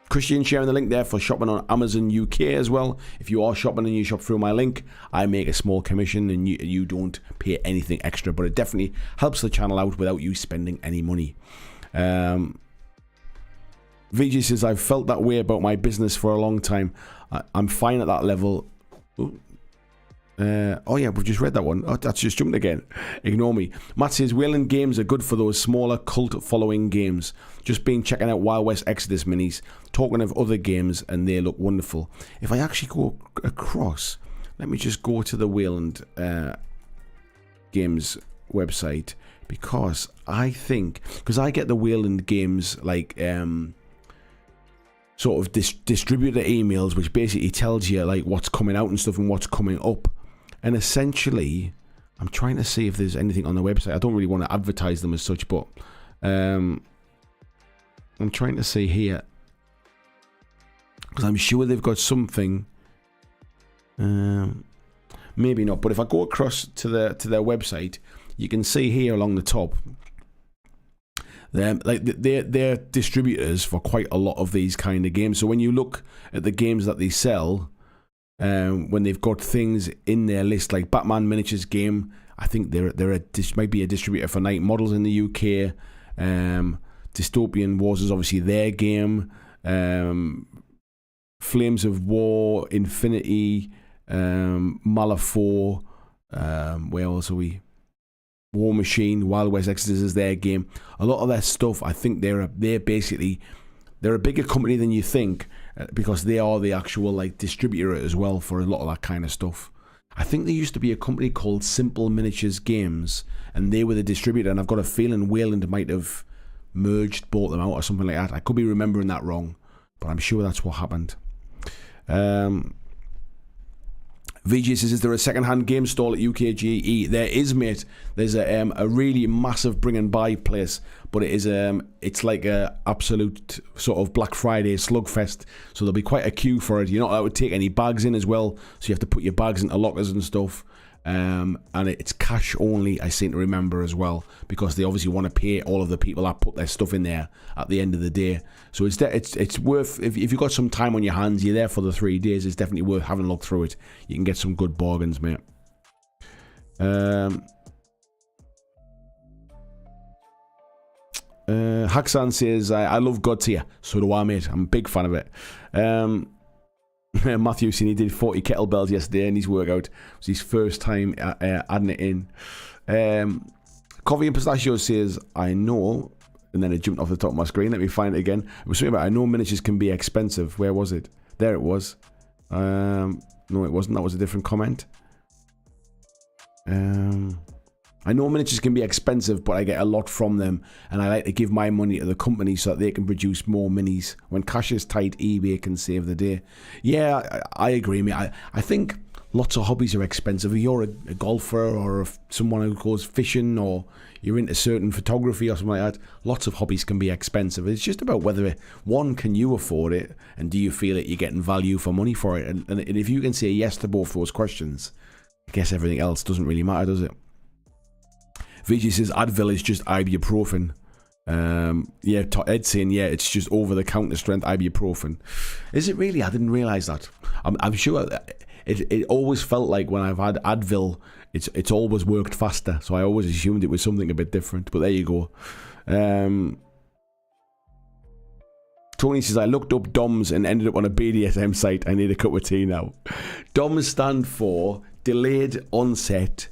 Speaker 1: Christian sharing the link there for shopping on Amazon UK as well. If you are shopping and you shop through my link, I make a small commission and you don't pay anything extra, but it definitely helps the channel out without you spending any money. VG says, I've felt that way about my business for a long time. I'm fine at that level. Oh yeah, we've just read that one. Oh, that's just jumped again. Ignore me. Matt says, Wayland games are good for those smaller cult following games. Just been checking out Wild West Exodus minis. Talking of other games, and they look wonderful. If I actually go across, let me just go to the Wayland games website, because I think, because I get the Wayland games like sort of distributor emails, which basically tells you like what's coming out and stuff and what's coming up. And essentially, I'm trying to see if there's anything on the website. I don't really want to advertise them as such, but I'm trying to see here, because I'm sure they've got something. Maybe not, but if I go across to their website, you can see here along the top, they're distributors for quite a lot of these kind of games. So when you look at the games that they sell, when they've got things in their list like Batman miniatures game, I think this might be a distributor for Night Models in the UK. Dystopian Wars is obviously their game. Flames of War, Infinity, Malifaux. Where else are we? War Machine, Wild West Exodus is their game. A lot of their stuff, I think they're a bigger company than you think, because they are the actual like distributor as well for a lot of that kind of stuff. I think there used to be a company called Simple Miniatures Games, and they were the distributor, and I've got a feeling Wayland might have bought them out or something like that. I could be remembering that wrong, but I'm sure that's what happened. VG says, is there a second-hand game stall at UKGE? There is, mate. There's a really massive bring and buy place, but it's like a absolute sort of Black Friday slugfest. So there'll be quite a queue for it. You're not allowed to take any bags in as well, so you have to put your bags into lockers and stuff. And it's cash only, I seem to remember as well, because they obviously want to pay all of the people that put their stuff in there at the end of the day. So it's worth, if you've got some time on your hands, you're there for the 3 days, it's definitely worth having a look through it. You can get some good bargains, mate. Haxan says, I love God Tier. So do I, mate. I'm a big fan of it. Matthew said he did 40 kettlebells yesterday in his workout. It was his first time adding it in. Coffee and Pistachio says, I know, and then it jumped off the top of my screen. Let me find it again. It was something about, I know miniatures can be expensive. Where was it? There it was. No, it wasn't. That was a different comment. I know miniatures can be expensive, but I get a lot from them, and I like to give my money to the company so that they can produce more minis. When cash is tight, eBay can save the day. Yeah, I agree, mate. I think lots of hobbies are expensive. If you're a golfer or someone who goes fishing, or you're into certain photography or something like that, lots of hobbies can be expensive. It's just about whether, one, can you afford it, and do you feel that you're getting value for money for it? And if you can say yes to both those questions, I guess everything else doesn't really matter, does it? VG says Advil is just ibuprofen. Yeah, Ed's saying, yeah, it's just over-the-counter strength ibuprofen. Is it really? I didn't realise that. I'm sure it always felt like when I've had Advil, it's always worked faster. So I always assumed it was something a bit different. But there you go. Tony says, I looked up DOMS and ended up on a BDSM site. I need a cup of tea now. DOMS stand for Delayed Onset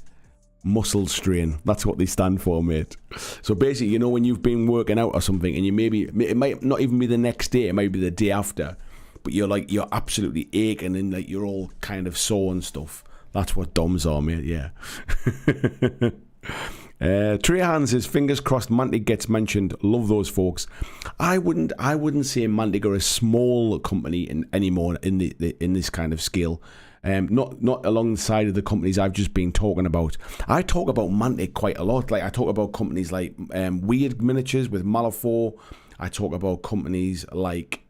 Speaker 1: Muscle Strain. That's what they stand for, mate. So basically, you know, when you've been working out or something, and it might not even be the next day, it might be the day after, but you're absolutely aching and like you're all kind of sore and stuff. That's what DOMs are, mate. Yeah. Trehan says, fingers crossed Mantic gets mentioned. Love those folks. I wouldn't say Mantic are a small company anymore in this kind of scale. Not alongside of the companies I've just been talking about. I talk about Mantic quite a lot. Like I talk about companies like Weird Miniatures with Malifaux. I talk about companies like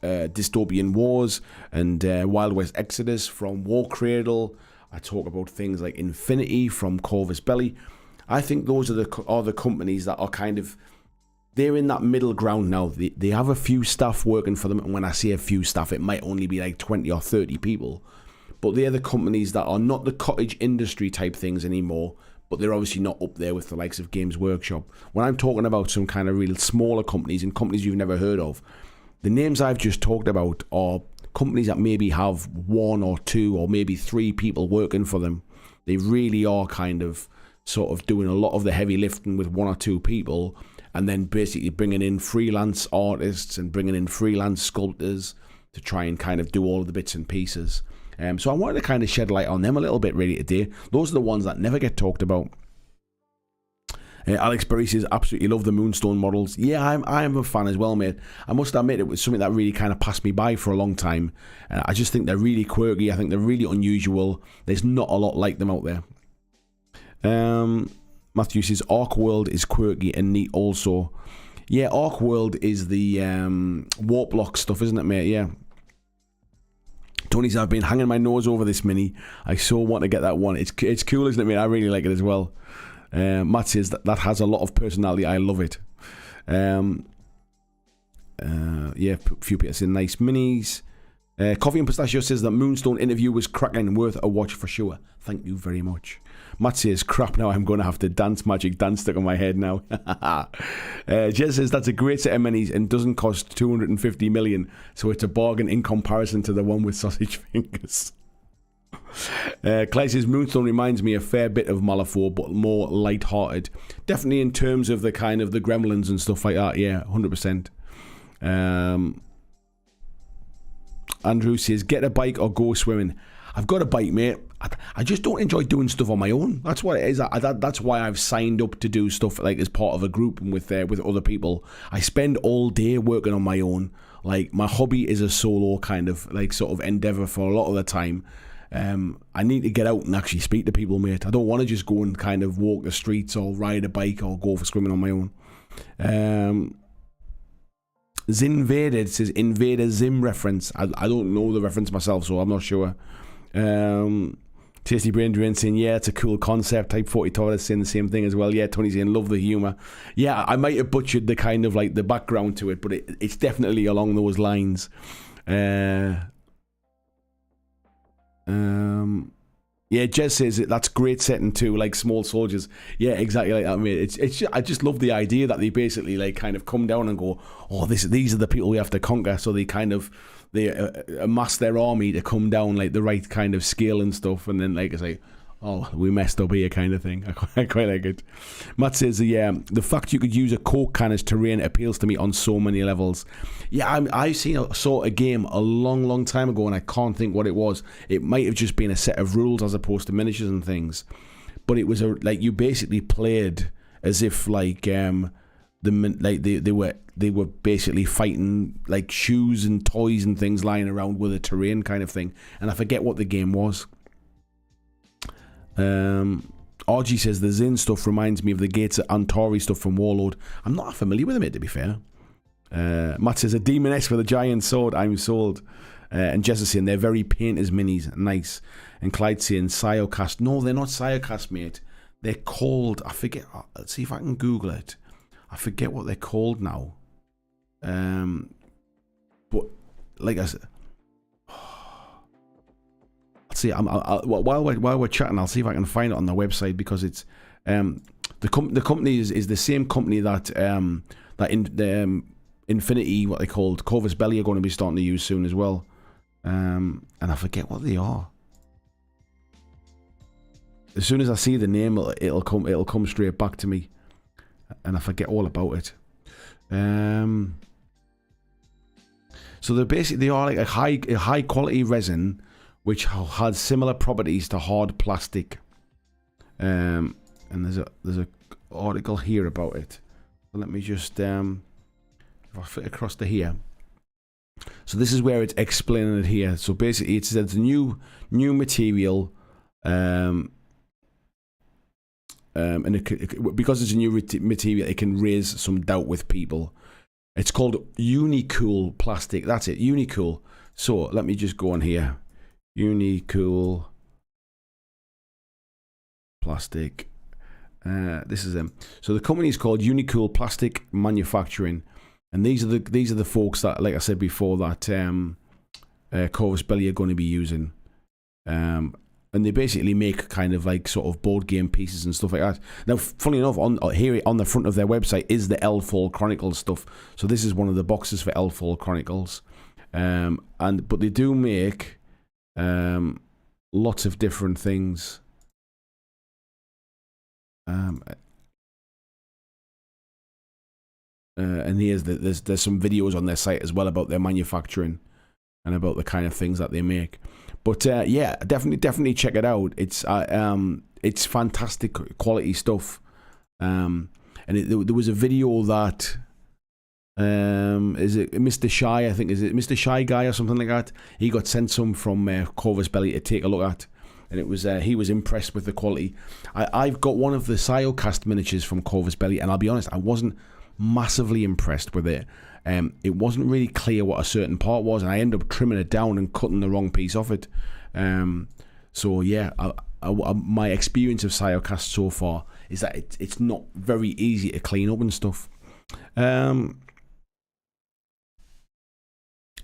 Speaker 1: Dystopian Wars and Wild West Exodus from War Cradle. I talk about things like Infinity from Corvus Belli. I think those are the companies that are kind of, they're in that middle ground now. They have a few staff working for them, and when I say a few staff, it might only be like 20 or 30 people. But they're the companies that are not the cottage industry type things anymore, but they're obviously not up there with the likes of Games Workshop. When I'm talking about some kind of real smaller companies and companies you've never heard of, the names I've just talked about are companies that maybe have 1 or 2 or maybe 3 people working for them. They really are kind of sort of doing a lot of the heavy lifting with 1 or 2 people, and then basically bringing in freelance artists and bringing in freelance sculptors to try and kind of do all of the bits and pieces. So I wanted to kind of shed light on them a little bit really today. Those are the ones that never get talked about. Alex Berry says, absolutely love the Moonstone models. Yeah, I am a fan as well, mate. I must admit, it was something that really kind of passed me by for a long time. I just think they're really quirky. I think they're really unusual. There's not a lot like them out there. Matthew says, Arc World is quirky and neat also. Yeah, Arc World is the warp lock stuff, isn't it, mate? Yeah. Tony says, I've been hanging my nose over this mini. I so want to get that one. It's cool, isn't it, mate? I really like it as well. Matt says that has a lot of personality. I love it. Yeah, a few people saying nice minis. Coffee and Pistachio says that Moonstone interview was cracking, worth a watch for sure. Thank you very much. Matt says, crap, now I'm going to have to dance magic dance stuck on my head now. Jez says, that's a great set of minis and doesn't cost 250 million, so it's a bargain in comparison to the one with sausage fingers. Clay says, Moonstone reminds me a fair bit of Malifaux, but more light-hearted. Definitely in terms of the kind of the gremlins and stuff like that. Yeah, 100%. Andrew says, get a bike or go swimming. I've got a bike, mate. I just don't enjoy doing stuff on my own. That's what it is. That's why I've signed up to do stuff like as part of a group and with other people. I spend all day working on my own. Like, my hobby is a solo kind of like sort of endeavour for a lot of the time. I need to get out and actually speak to people, mate. I don't want to just go and kind of walk the streets or ride a bike or go for swimming on my own. Zinvaded says Invader Zim reference. I don't know the reference myself, so I'm not sure. Tasty Brain Drain saying, yeah, it's a cool concept. Type 40 Torres saying the same thing as well. Yeah, Tony's saying, love the humour. Yeah, I might have butchered the kind of like the background to it, but it's definitely along those lines. Yeah, Jez says that's great setting too, like Small Soldiers. Yeah, exactly like that, mate. I just love the idea that they basically like kind of come down and go, oh, these are the people we have to conquer. So they kind of amass their army to come down like the right kind of scale and stuff, and then like I say, oh, we messed up here kind of thing. I quite like it. Matt says, yeah, the fact you could use a Coke can as terrain appeals to me on so many levels. Yeah, I saw a game a long time ago and I can't think what it was. It might have just been a set of rules as opposed to miniatures and things. But it was like you basically played as if like they were basically fighting like shoes and toys and things lying around with a terrain kind of thing. And I forget what the game was. RG says the Zin stuff reminds me of the Gates of Antauri stuff from Warlord. I'm not familiar with them, to be fair. Matt says a Demoness with a giant sword. I'm sold. And Jess is saying they're very painters minis. Nice. And Clyde saying Siocast. No, they're not Siocast, mate. They're called, I forget. Let's see if I can Google it. I forget what they're called now. But like I said, let's see. While we're chatting, I'll see if I can find it on the website, because it's the company is the same company that Infinity, what they called Corvus Belli, are going to be starting to use soon as well. And I forget what they are. As soon as I see the name, it'll come straight back to me, and I forget all about it. So they are like a high quality resin which had similar properties to hard plastic. And there's a article here about it. Let me just if I flick across to here. So this is where it's explaining it here. So basically, it says it's a new material, and because it's a new material, it can raise some doubt with people. It's called Unicool plastic. That's it, Unicool. So let me just go on here. Unicool plastic. This is them. So the company is called Unicool Plastic Manufacturing, and these are the folks that, like I said before, that Corvus Belli are going to be using. And they basically make kind of like sort of board game pieces and stuff like that. Now, funny enough, here on the front of their website is the Elfall Chronicles stuff. So this is one of the boxes for Elfall Chronicles. But they do make lots of different things. And there's some videos on their site as well about their manufacturing and about the kind of things that they make. But yeah, definitely check it out. It's fantastic quality stuff. And there was a video that is it Mr. Shy? I think, is it Mr. Shy Guy or something like that? He got sent some from Corvus Belli to take a look at, and it was he was impressed with the quality. I've got one of the Siocast miniatures from Corvus Belli, and I'll be honest, I wasn't massively impressed with it. It wasn't really clear what a certain part was, and I ended up trimming it down and cutting the wrong piece off it. So yeah, my experience of Siocast so far is that it's not very easy to clean up and stuff.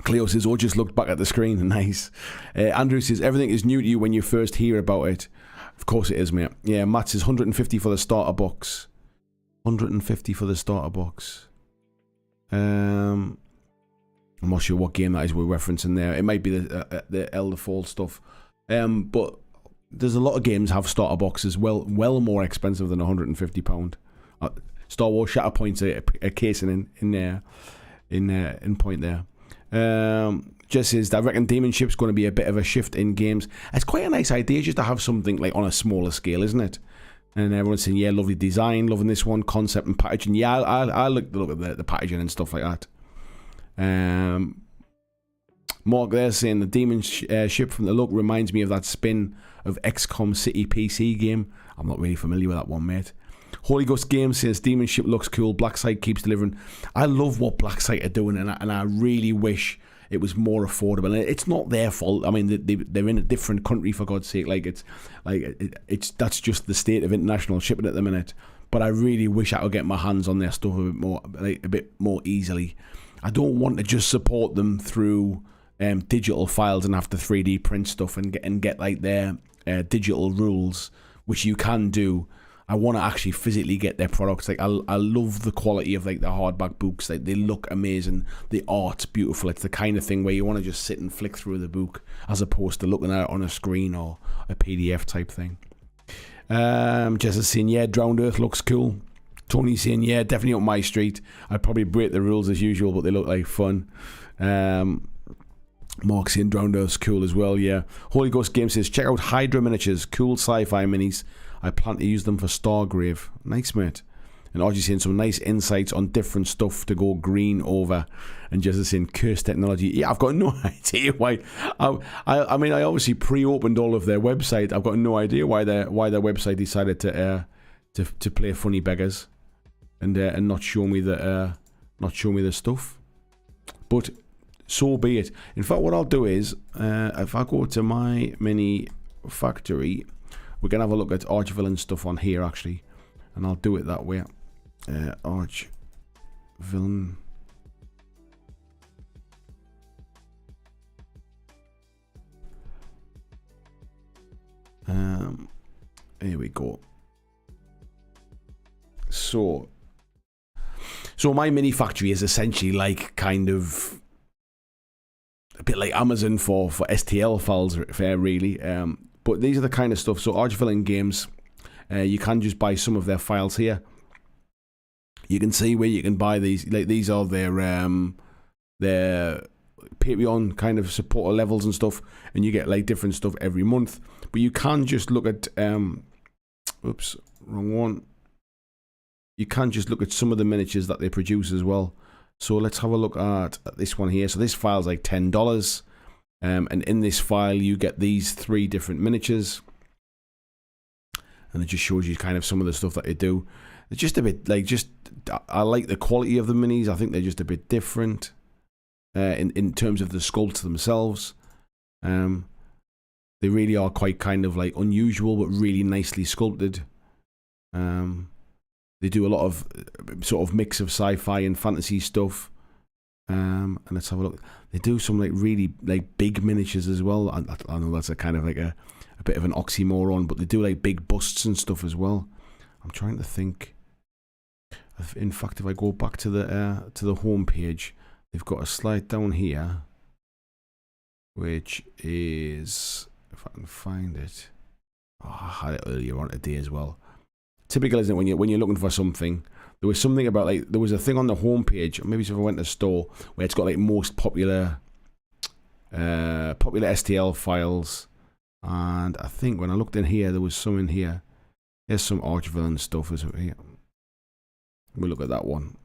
Speaker 1: Cleo says, "Oh, just looked back at the screen." Nice. Andrew says, "Everything is new to you when you first hear about it." Of course it is, mate. Yeah, Matt says 150 for the starter box. 150 for the starter box. I'm not sure what game that is we're referencing there. It might be the Elder Fall stuff. But there's a lot of games have starter boxes well more expensive than £150. Star Wars Shatterpoint's a case in point there. Just says, I reckon Demon Ship's going to be a bit of a shift in games. It's quite a nice idea just to have something like on a smaller scale, isn't it? And everyone's saying, yeah, lovely design, loving this one, concept and packaging. Yeah, I look at the packaging and stuff like that. Mark there saying the Demon Ship from the look reminds me of that spin of XCOM City PC game. I'm not really familiar with that one, mate. Holy Ghost Games says Demon Ship looks cool. Blacksite keeps delivering. I love what Blacksite are doing, and I really wish it was more affordable. And it's not their fault. I mean, they're in a different country, for God's sake. That's just the state of international shipping at the minute. But I really wish I could get my hands on their stuff a bit more easily. I don't want to just support them through digital files and have to 3D print stuff and get like their digital rules, which you can do. I want to actually physically get their products. Like I love the quality of like the hardback books. Like they look amazing. The art's beautiful. It's the kind of thing where you want to just sit and flick through the book as opposed to looking at it on a screen or a PDF type thing. Jess is saying, yeah, Drowned Earth looks cool. Tony's saying, yeah, definitely up my street. I'd probably break the rules as usual, but they look like fun. Mark's saying Drowned Earth's cool as well, yeah. Holy Ghost Game says, check out Hydra Miniatures, cool sci-fi minis. I plan to use them for Stargrave. Nice, mate. And Archie's saying some nice insights on different stuff to go green over. And Jess is saying cursed technology. Yeah, I've got no idea why. I mean, I obviously pre-opened all of their website. I've got no idea why their website decided to play funny beggars and not show me the stuff. But so be it. In fact, what I'll do is if I go to my mini factory, we can have a look at Archvillain stuff on here actually, and I'll do it that way. Archvillain. Here we go. So my mini factory is essentially like kind of a bit like Amazon for STL files, really. But these are the kind of stuff. So Archvillain Games, you can just buy some of their files here. You can see where you can buy these. Like these are their Patreon kind of supporter levels and stuff, and you get like different stuff every month. But you can just look at oops, wrong one. You can just look at some of the miniatures that they produce as well. So let's have a look at this one here. So this file's like $10, and in this file you get these 3 different miniatures, and it just shows you kind of some of the stuff that they do. It's just a bit like, I like the quality of the minis. I think they're just a bit different in terms of the sculpts themselves. They really are quite kind of like unusual, but really nicely sculpted. They do a lot of sort of mix of sci-fi and fantasy stuff. And let's have a look. They do some like really like big miniatures as well. I know that's a kind of like a bit of an oxymoron, but they do like big busts and stuff as well. I'm trying to think. In fact, if I go back to the home page, they've got a slide down here, which is, if I can find it. Oh, I had it earlier on today as well. Typical, isn't it, when you're looking for something? There was something about like there was a thing on the home page, maybe if I went to the store, where it's got like most popular STL files, and I think when I looked in here, there was some in here. There's some Archvillain stuff as well here. We'll look at that one.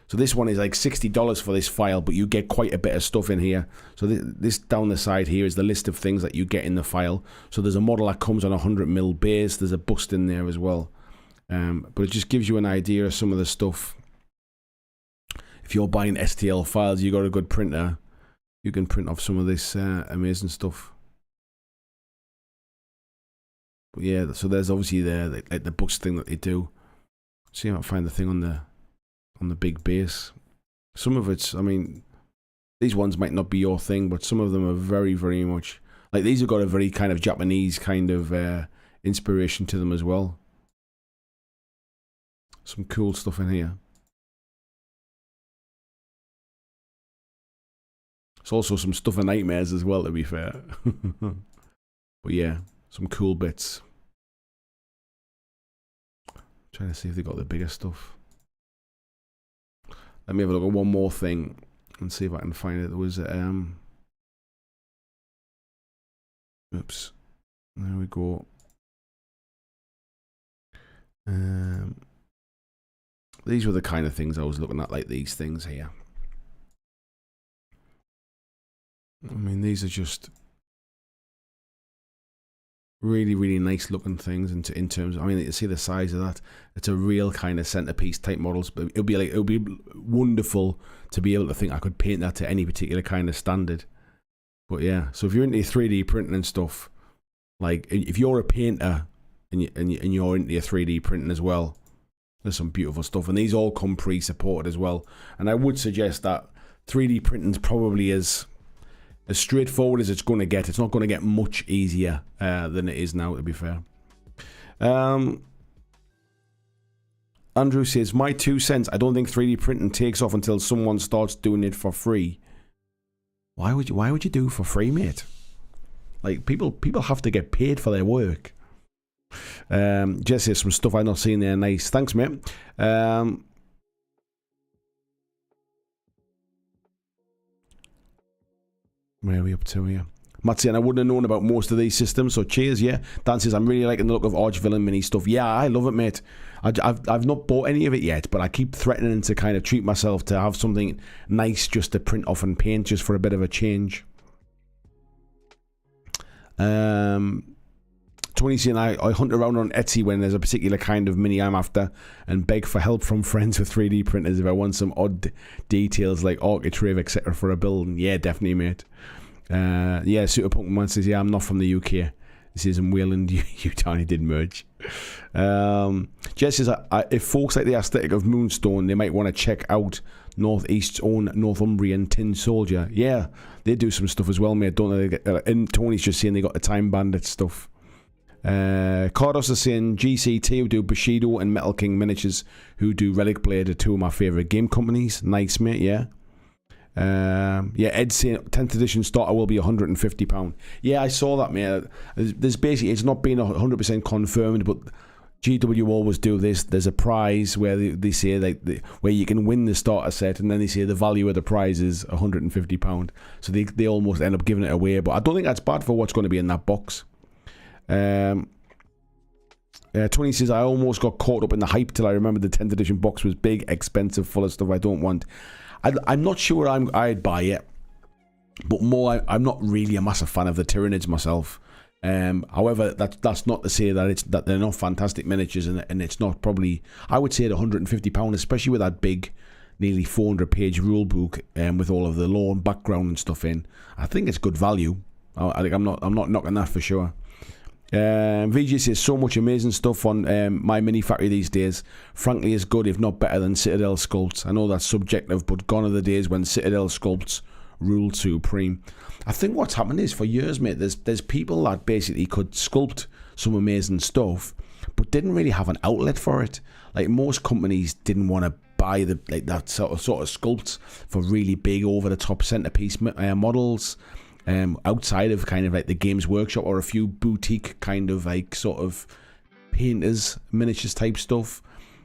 Speaker 1: So this one is like $60 for this file, but you get quite a bit of stuff in here. So this down the side here is the list of things that you get in the file. So there's a model that comes on a 100mm base. There's a bust in there as well. But it just gives you an idea of some of the stuff. If you're buying STL files, you got a good printer, you can print off some of this amazing stuff. But yeah, so there's obviously like the bust thing that they do. See if I can find the thing on the big base. Some of it's, I mean, these ones might not be your thing, but some of them are very, very much like, these have got a very kind of Japanese kind of inspiration to them as well. Some cool stuff in here. There's also some stuff in Nightmares as well, to be fair. But yeah, some cool bits. Trying to see if they got the bigger stuff. Let me have a look at one more thing and see if I can find it. There was oops. There we go. These were the kind of things I was looking at, like these things here. I mean, these are just really, really nice looking things in terms of, I mean, you see the size of that. It's a real kind of centerpiece type models, but it would be wonderful to be able to think I could paint that to any particular kind of standard. But yeah, so if you're into 3D printing and stuff, like if you're a painter and you're into your 3D printing as well, there's some beautiful stuff, and these all come pre-supported as well. And I would suggest that 3D printing's probably as straightforward as it's going to get. It's not going to get much easier than it is now, to be fair. Andrew says, my 2 cents, I don't think 3D printing takes off until someone starts doing it for free. Why would you do it for free, mate? Like, people have to get paid for their work. Jess says, some stuff I've not seen there. Nice. Thanks, mate. Where are we up to here? Matt saying, I wouldn't have known about most of these systems, so cheers, yeah. Dan says, I'm really liking the look of Archvillain mini stuff. Yeah, I love it, mate. I've not bought any of it yet, but I keep threatening to kind of treat myself to have something nice just to print off and paint, just for a bit of a change. Tony saying, I hunt around on Etsy when there's a particular kind of mini I'm after and beg for help from friends with 3D printers if I want some odd details like architrave, etc. for a building. Yeah, definitely, mate. Yeah, Superpunk Man says, yeah, I'm not from the UK. This is in Wayland, Utah. He did merge. Jess says, if folks like the aesthetic of Moonstone, they might want to check out Northeast's own Northumbrian Tin Soldier. Yeah, they do some stuff as well, mate. Don't they? And Tony's just saying they got the Time Bandit stuff. Cardos is saying GCT, who do Bushido and Metal King miniatures, who do Relic Blade, are two of my favourite game companies. Nice, mate, yeah. Yeah, Ed saying 10th edition starter will be £150. Yeah, I saw that, mate. There's basically, it's not been 100% confirmed, but GW always do this. There's a prize where they say where you can win the starter set, and then they say the value of the prize is £150. So they almost end up giving it away. But I don't think that's bad for what's going to be in that box. 20 says, I almost got caught up in the hype till I remembered the 10th edition box was big, expensive, full of stuff I don't want. I'm not sure I'd buy it, but I'm not really a massive fan of the Tyranids myself. However, that's not to say that they're not fantastic miniatures, and it's not probably, I would say, at £150, especially with that big, nearly 400-page rule book, with all of the lore and background and stuff in. I think it's good value. I think I'm not knocking that for sure. VJ says, so much amazing stuff on my mini factory these days. Frankly, is good, if not better, than Citadel sculpts. I know that's subjective, but gone are the days when Citadel sculpts ruled supreme. I think what's happened is, for years, mate, there's people that basically could sculpt some amazing stuff, but didn't really have an outlet for it. Like, most companies didn't want to buy that sort of sculpts for really big, over the top centerpiece models. Outside of kind of like the Games Workshop or a few boutique kind of like sort of painters, miniatures type stuff.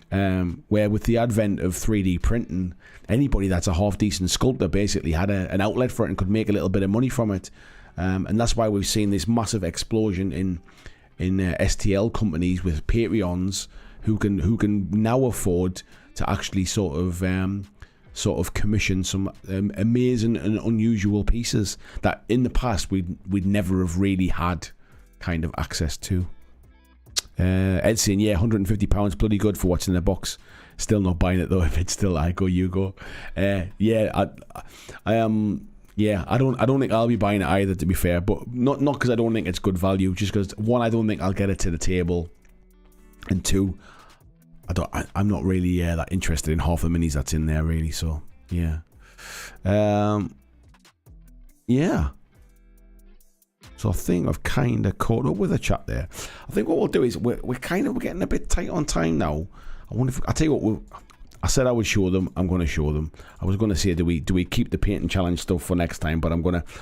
Speaker 1: Where with the advent of 3D printing, anybody that's a half decent sculptor basically had an outlet for it and could make a little bit of money from it. And that's why we've seen this massive explosion in STL companies with Patreons who can now afford to actually sort of commission some amazing and unusual pieces that in the past we'd never have really had kind of access to. Ed saying, yeah, £150, bloody good for what's in the box. Still not buying it though. If it's still I go, you go. Yeah, I am. Yeah, I don't think I'll be buying it either, to be fair. But not because I don't think it's good value. Just because, one, I don't think I'll get it to the table, and two, I'm not really that interested in half the minis that's in there, really. So yeah, yeah. So I think I've kind of caught up with the chat there. I think what we'll do is we're getting a bit tight on time now. I wonder if I tell you what, I said I would show them. I'm going to show them. I was going to say, do we keep the painting challenge stuff for next time? But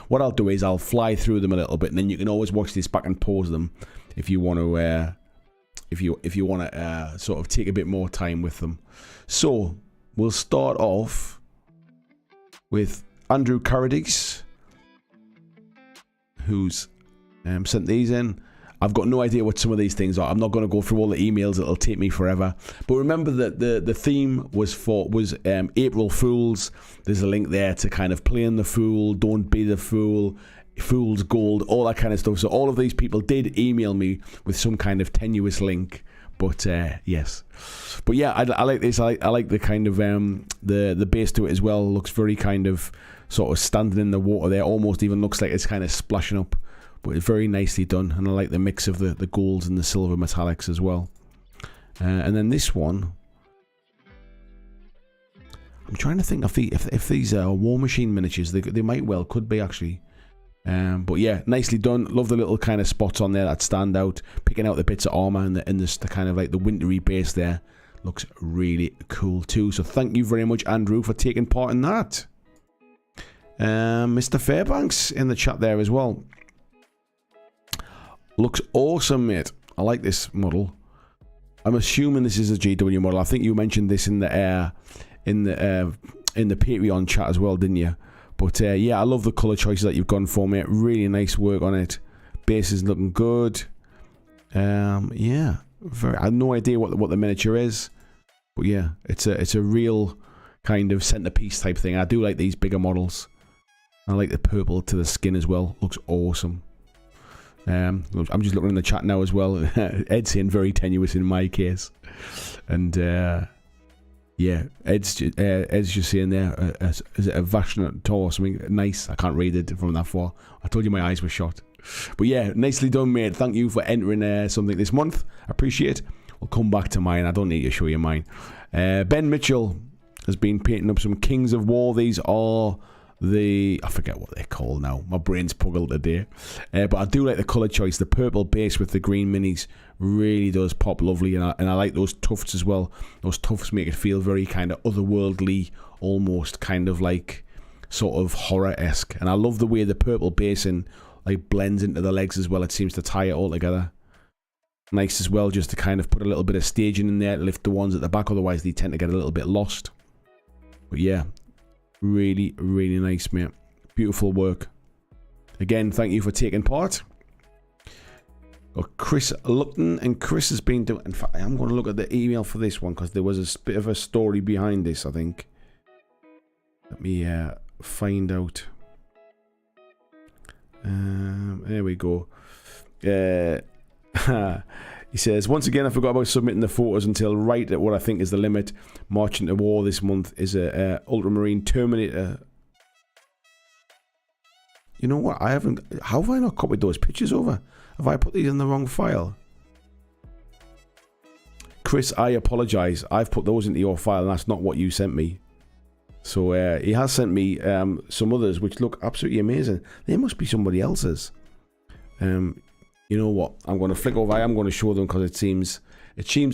Speaker 1: what I'll do is I'll fly through them a little bit, and then you can always watch this back and pause them if you want to. If you want to sort of take a bit more time with them. So we'll start off with Andrew Carradis, who's sent these in. I've got no idea what some of these things are. I'm not going to go through all the emails. It'll take me forever. But remember that the theme was April Fools. There's a link there to kind of playing the fool, don't be the fool, fool's gold, all that kind of stuff. So all of these people did email me with some kind of tenuous link. But yes. But yeah, I like this. I like the kind of the base to it as well. Looks very kind of sort of standing in the water there. Almost even looks like it's kind of splashing up. But it's very nicely done. And I like the mix of the golds and the silver metallics as well. And then this one, I'm trying to think if these are War Machine miniatures. They might well could be actually. But yeah, nicely done. Love the little kind of spots on there that stand out. Picking out the bits of armor and the kind of like the wintry base there. Looks really cool too. So thank you very much, Andrew, for taking part in that. Mr. Fairbanks in the chat there as well. Looks awesome, mate. I like this model. I'm assuming this is a GW model. I think you mentioned this in the Patreon chat as well, didn't you? But yeah, I love the colour choices that you've gone for, mate. Really nice work on it. Base is looking good. Yeah, I have no idea what the miniature is, but yeah, it's a real kind of centerpiece type thing. I do like these bigger models. I like the purple to the skin as well. Looks awesome. I'm just looking in the chat now as well. Ed's saying very tenuous in my case, and yeah, Ed's just saying there, is it a Vashnator or something nice? I can't read it from that far. I told you my eyes were shut. But yeah, nicely done, mate. Thank you for entering something this month. I appreciate it. We'll come back to mine. I don't need to show you mine. Ben Mitchell has been painting up some Kings of War. These are I forget what they're called now. My brain's puggled today. But I do like the colour choice. The purple base with the green minis really does pop lovely. And I like those tufts as well. Those tufts make it feel very kind of otherworldly, almost kind of like sort of horror-esque. And I love the way the purple basing like blends into the legs as well. It seems to tie it all together. Nice as well, just to kind of put a little bit of staging in there to lift the ones at the back, otherwise they tend to get a little bit lost. But yeah, really, really nice, mate. Beautiful work. Again, thank you for taking part. Got Chris Lupton, and Chris has been doing... In fact, I'm going to look at the email for this one, because there was a bit of a story behind this, I think. Let me find out. There we go. He says, once again, I forgot about submitting the photos until right at what I think is the limit. Marching to war this month is a Ultramarine Terminator. You know what? I haven't... How have I not copied those pictures over? Have I put these in the wrong file? Chris, I apologise. I've put those into your file, and that's not what you sent me. So he has sent me some others which look absolutely amazing. They must be somebody else's. You know what? I'm going to flick over. I am going to show them, because it seems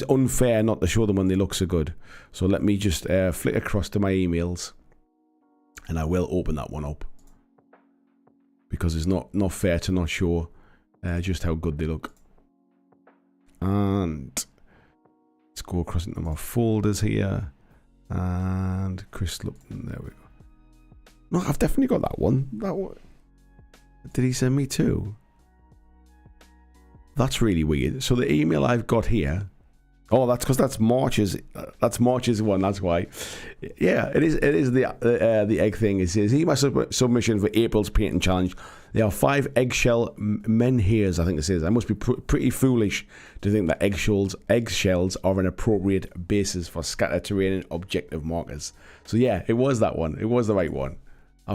Speaker 1: unfair not to show them when they look so good. So let me just flick across to my emails, and I will open that one up, because it's not fair to not show just how good they look. And let's go across into my folders here. And Chris, look, there we go. No, I've definitely got that one. That one. Did he send me two? That's really weird. So the email I've got here... Oh, that's because that's March's one, that's why. Yeah, it is the egg thing. It says, "Here's my submission for April's painting challenge. There are 5 eggshell menhirs," I think it says. I must be pretty foolish to think that eggshells are an appropriate basis for scatter terrain and objective markers. So yeah, it was that one. It was the right one.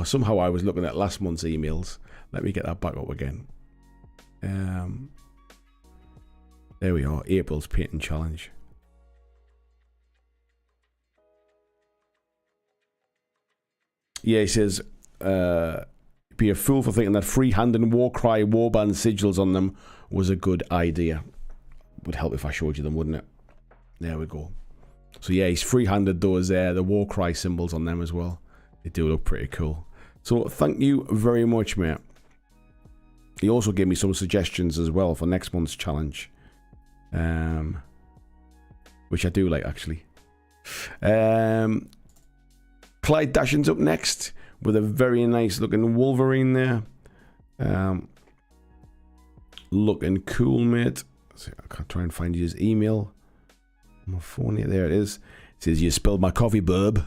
Speaker 1: Somehow I was looking at last month's emails. Let me get that back up again. There we are, April's painting challenge. Yeah, he says, be a fool for thinking that free-handing Warcry warband sigils on them was a good idea. Would help if I showed you them, wouldn't it? There we go. So yeah, he's free-handed those the Warcry symbols on them as well. They do look pretty cool. So thank you very much, mate. He also gave me some suggestions as well for next month's challenge. Which I do like, actually. Clyde Dashing's up next with a very nice looking Wolverine there. Looking cool, mate. So I can try and find his email on my phone here. There it is. It says, "You spilled my coffee, bub."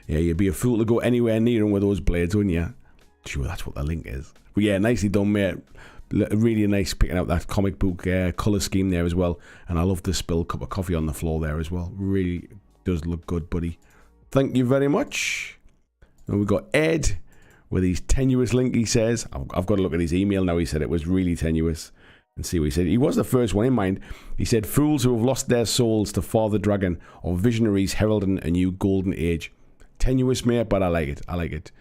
Speaker 1: Yeah, you'd be a fool to go anywhere near him with those blades, wouldn't you? Sure, that's what the link is. But yeah, nicely done, mate. Really nice picking out that comic book colour scheme there as well. And I love the spilled cup of coffee on the floor there as well. Really does look good, buddy. Thank you very much. And we've got Ed with his tenuous link, he says. I've got to look at his email now. He said it was really tenuous. And see what he said. He was the first one in mind. He said, "Fools who have lost their souls to Father Dragon, or visionaries heralding a new golden age." Tenuous, mate, but I like it. I like it.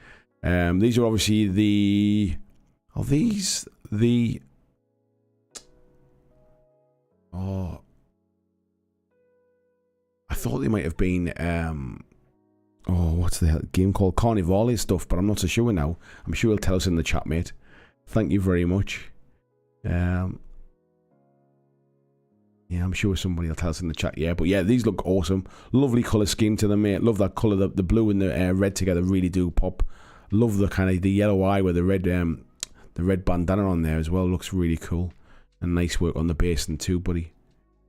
Speaker 1: These are obviously the... Are these... The... Oh... I thought they might have been... Oh, what's the game called? Carnivale stuff, but I'm not so sure now. I'm sure he'll tell us in the chat, mate. Thank you very much. Yeah, I'm sure somebody will tell us in the chat. Yeah, but yeah, these look awesome. Lovely colour scheme to them, mate. Love that colour. The blue and the red together really do pop. Love the kind of the yellow eye with the red bandana on there as well. Looks really cool. And nice work on the basin too, buddy.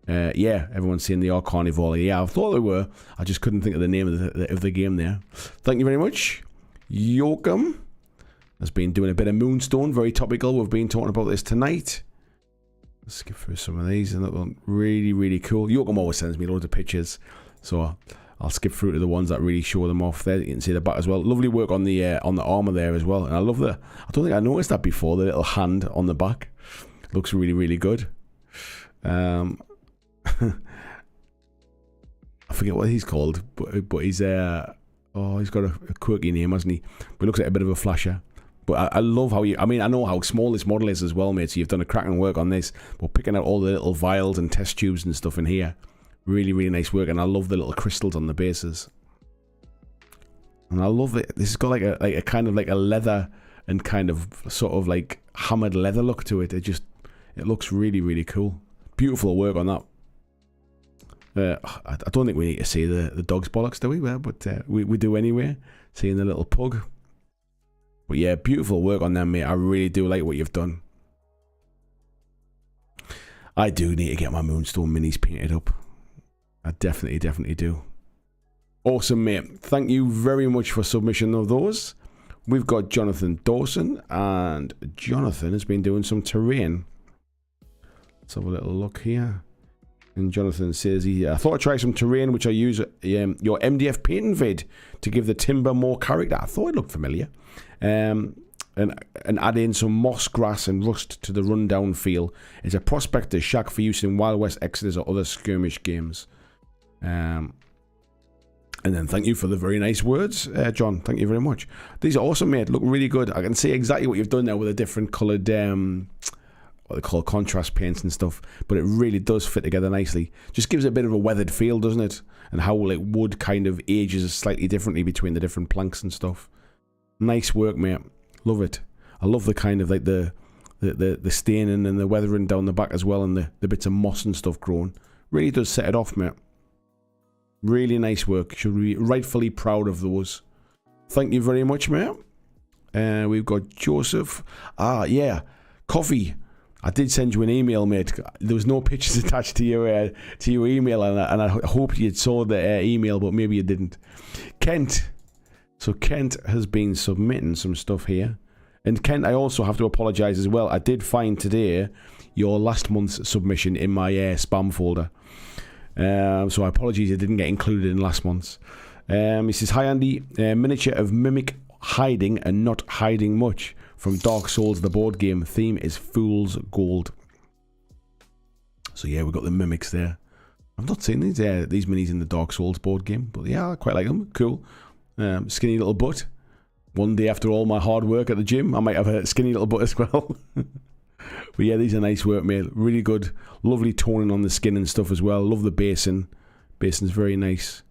Speaker 1: Yeah, everyone's saying they are Carnivore. Yeah, I thought they were. I just couldn't think of the name of the game there. Thank you very much. Yoakum has been doing a bit of Moonstone. Very topical. We've been talking about this tonight. Let's skip through some of these. And that one really, really cool. Yoakum always sends me loads of pictures. So I'll skip through to the ones that really show them off there. You can see the back as well. Lovely work on the armour there as well. And I love the... I don't think I noticed that before. The little hand on the back. Looks really, really good. I forget what he's called, but he's he's got a quirky name, hasn't he? But he looks like a bit of a flasher. But I love how I know how small this model is as well, mate. So you've done a cracking work on this. But picking out all the little vials and test tubes and stuff in here, really, really nice work. And I love the little crystals on the bases. And I love it. This has got like a kind of like a leather and kind of sort of like hammered leather look to it. It It looks really, really cool. Beautiful work on that. I don't think we need to see the dog's bollocks, do we? Well, but we do anyway. Seeing the little pug. But yeah, beautiful work on them, mate. I really do like what you've done. I do need to get my Moonstone minis painted up. I definitely do. Awesome, mate. Thank you very much for submission of those. We've got Jonathan Dawson, and Jonathan has been doing some terrain. Let's have a little look here. And Jonathan says, I thought I'd try some terrain, which I use your MDF painting vid to give the timber more character. I thought it looked familiar. And add in some moss, grass, and rust to the rundown feel. It's a prospector's shack for use in Wild West Exodus or other skirmish games. And then thank you for the very nice words, John. Thank you very much. These are awesome, mate. Look really good. I can see exactly what you've done there with the different coloured, what they call contrast paints and stuff. But it really does fit together nicely. Just gives it a bit of a weathered feel, doesn't it? And how like wood kind of ages slightly differently between the different planks and stuff. Nice work, mate. Love it. I love the kind of like the staining and the weathering down the back as well, and the bits of moss and stuff growing. Really does set it off, mate. Really nice work. Should be rightfully proud of those. Thank you very much, mate. We've got Joseph. Yeah. Coffee. I did send you an email, mate. There was no pictures attached to your email, and I hope you saw the email, but maybe you didn't. Kent. So Kent has been submitting some stuff here. And Kent, I also have to apologise as well. I did find today your last month's submission in my spam folder. So apologies it didn't get included in last month's. He says, hi Andy, miniature of Mimic hiding and not hiding much from Dark Souls, the board game. Theme is Fool's Gold. So yeah, we've got the Mimics there. I've not seen these minis in the Dark Souls board game, but yeah, I quite like them. Cool. Skinny little butt. One day after all my hard work at the gym, I might have a skinny little butt as well. But yeah, these are nice work, mate. Really good. Lovely toning on the skin and stuff as well. Love the basin. Basin's very nice.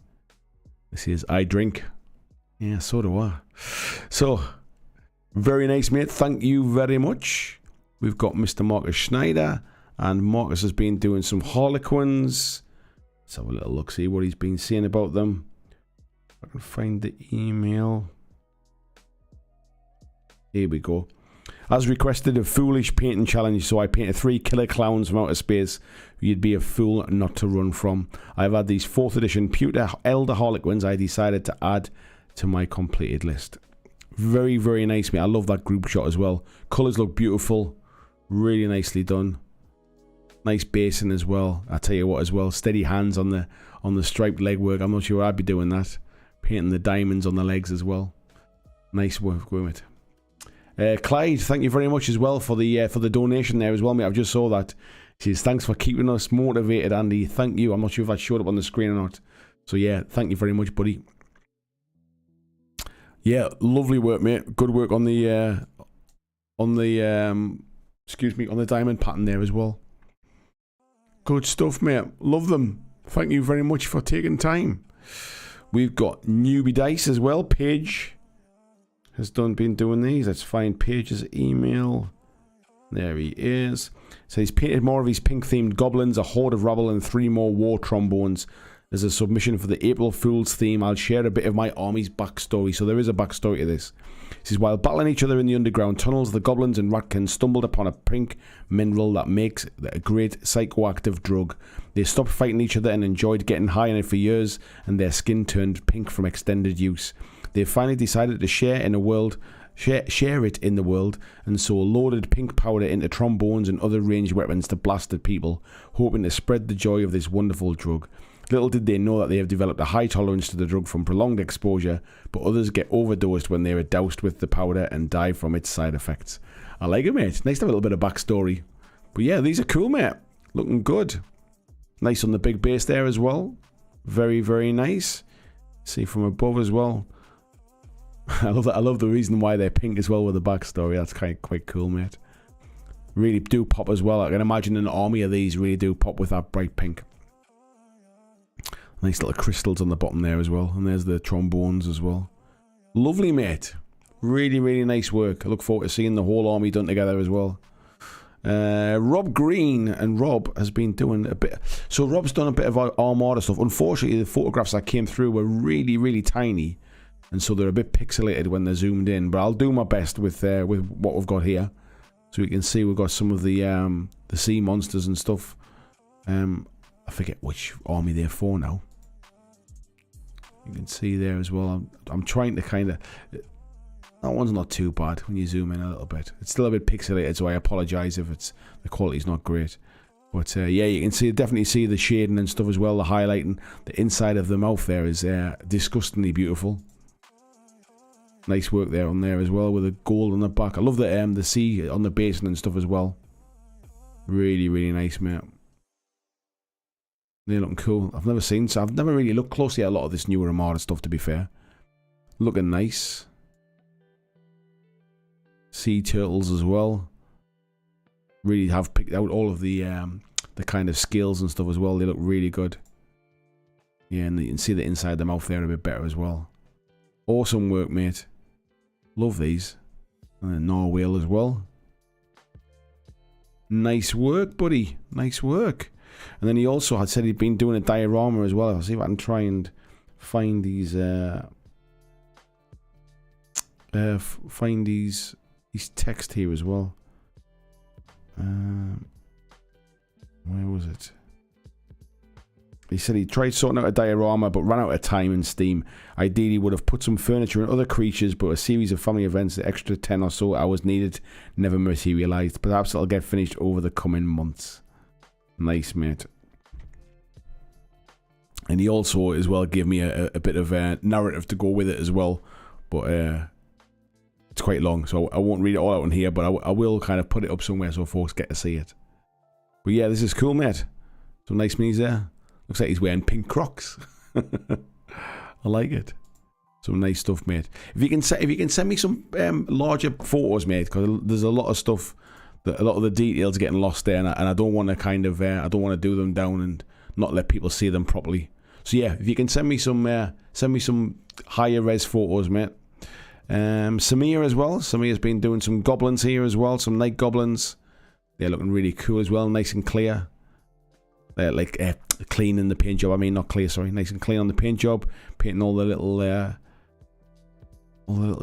Speaker 1: This is I drink. Yeah, so do I. So, very nice, mate. Thank you very much. We've got Mr. Marcus Schneider. And Marcus has been doing some Harlequins. Let's have a little look, see what he's been saying about them. I can find the email. Here we go. As requested, a foolish painting challenge, so I painted 3 killer clowns from outer space you'd be a fool not to run from. I've had these 4th edition pewter elder harlequins I decided to add to my completed list. Very, very nice, mate. I love that group shot as well. Colours look beautiful. Really nicely done. Nice basin as well. I tell you what as well, steady hands on the striped leg work. I'm not sure I'd be doing that. Painting the diamonds on the legs as well. Nice work with it. Clyde, thank you very much as well for the donation there as well, mate. I've just saw that. He says, thanks for keeping us motivated, Andy. Thank you. I'm not sure if that showed up on the screen or not. So yeah, thank you very much, buddy. Yeah, lovely work, mate. Good work on the diamond pattern there as well. Good stuff, mate. Love them. Thank you very much for taking time. We've got Newbie Dice as well. Paige has been doing these. Let's find Paige's email. There he is. So he's painted more of his pink-themed goblins, a horde of rabble, and 3 more war trombones. There's a submission for the April Fool's theme. I'll share a bit of my army's backstory. So there is a backstory to this. He says, while battling each other in the underground tunnels, the goblins and ratkins stumbled upon a pink mineral that makes a great psychoactive drug. They stopped fighting each other and enjoyed getting high on it for years, and their skin turned pink from extended use. They finally decided to share it in the world, and so loaded pink powder into trombones and other ranged weapons to blast at people, hoping to spread the joy of this wonderful drug. Little did they know that they have developed a high tolerance to the drug from prolonged exposure, but others get overdosed when they are doused with the powder and die from its side effects. I like it, mate. Nice to have a little bit of backstory. But yeah, these are cool, mate. Looking good. Nice on the big base there as well. Very, very nice. See from above as well. I love that. I love the reason why they're pink as well with the backstory. That's quite cool, mate. Really do pop as well. I can imagine an army of these really do pop with that bright pink. Nice little crystals on the bottom there as well. And there's the trombones as well. Lovely, mate. Really, really nice work. I look forward to seeing the whole army done together as well. Rob Green, and Rob has been doing a bit. So Rob's done a bit of Armada stuff. Unfortunately, the photographs that came through were really, really tiny, and so they're a bit pixelated when they're zoomed in. But I'll do my best with what we've got here, so you can see we've got some of the sea monsters and stuff. I forget which army they're for now. You can see there as well. I'm trying to kind of. That one's not too bad when you zoom in a little bit. It's still a bit pixelated, so I apologise if the quality's not great. But yeah, you can definitely see the shading and stuff as well, the highlighting. The inside of the mouth there is disgustingly beautiful. Nice work there on there as well, with the gold on the back. I love the sea on the basin and stuff as well. Really, really nice, mate. They're looking cool. I've never really looked closely at a lot of this newer Armada stuff, to be fair. Looking nice. Sea turtles as well. Really have picked out all of the kind of scales and stuff as well. They look really good. Yeah, and you can see the inside of the mouth there a bit better as well. Awesome work, mate. Love these. And then narwhal as well. Nice work, buddy. Nice work. And then he also had said he'd been doing a diorama as well. I'll see if I can try and find these text here as well. Where was it? He said he tried sorting out a diorama but ran out of time and steam. Ideally would have put some furniture and other creatures, but a series of family events, the extra 10 or so hours needed, never materialised. Perhaps it'll get finished over the coming months. Nice, mate. And he also as well gave me a bit of a narrative to go with it as well, but it's quite long, so I won't read it all out in here, but I will kind of put it up somewhere so folks get to see it. But yeah, this is cool, mate. Some nice minis there. Looks like he's wearing pink Crocs. I like it. Some nice stuff, mate. If you can send me some larger photos, mate, because there's a lot of stuff. A lot of the details are getting lost there, and I don't want to kind of I don't want to do them down and not let people see them properly. So yeah, if you can send me some higher res photos, mate. Samir as well. Samir's been doing some goblins here as well, some night goblins. They're looking really cool as well, nice and clear. They're like clean in the paint job. I mean, not clear, sorry, nice and clean on the paint job. Painting all the little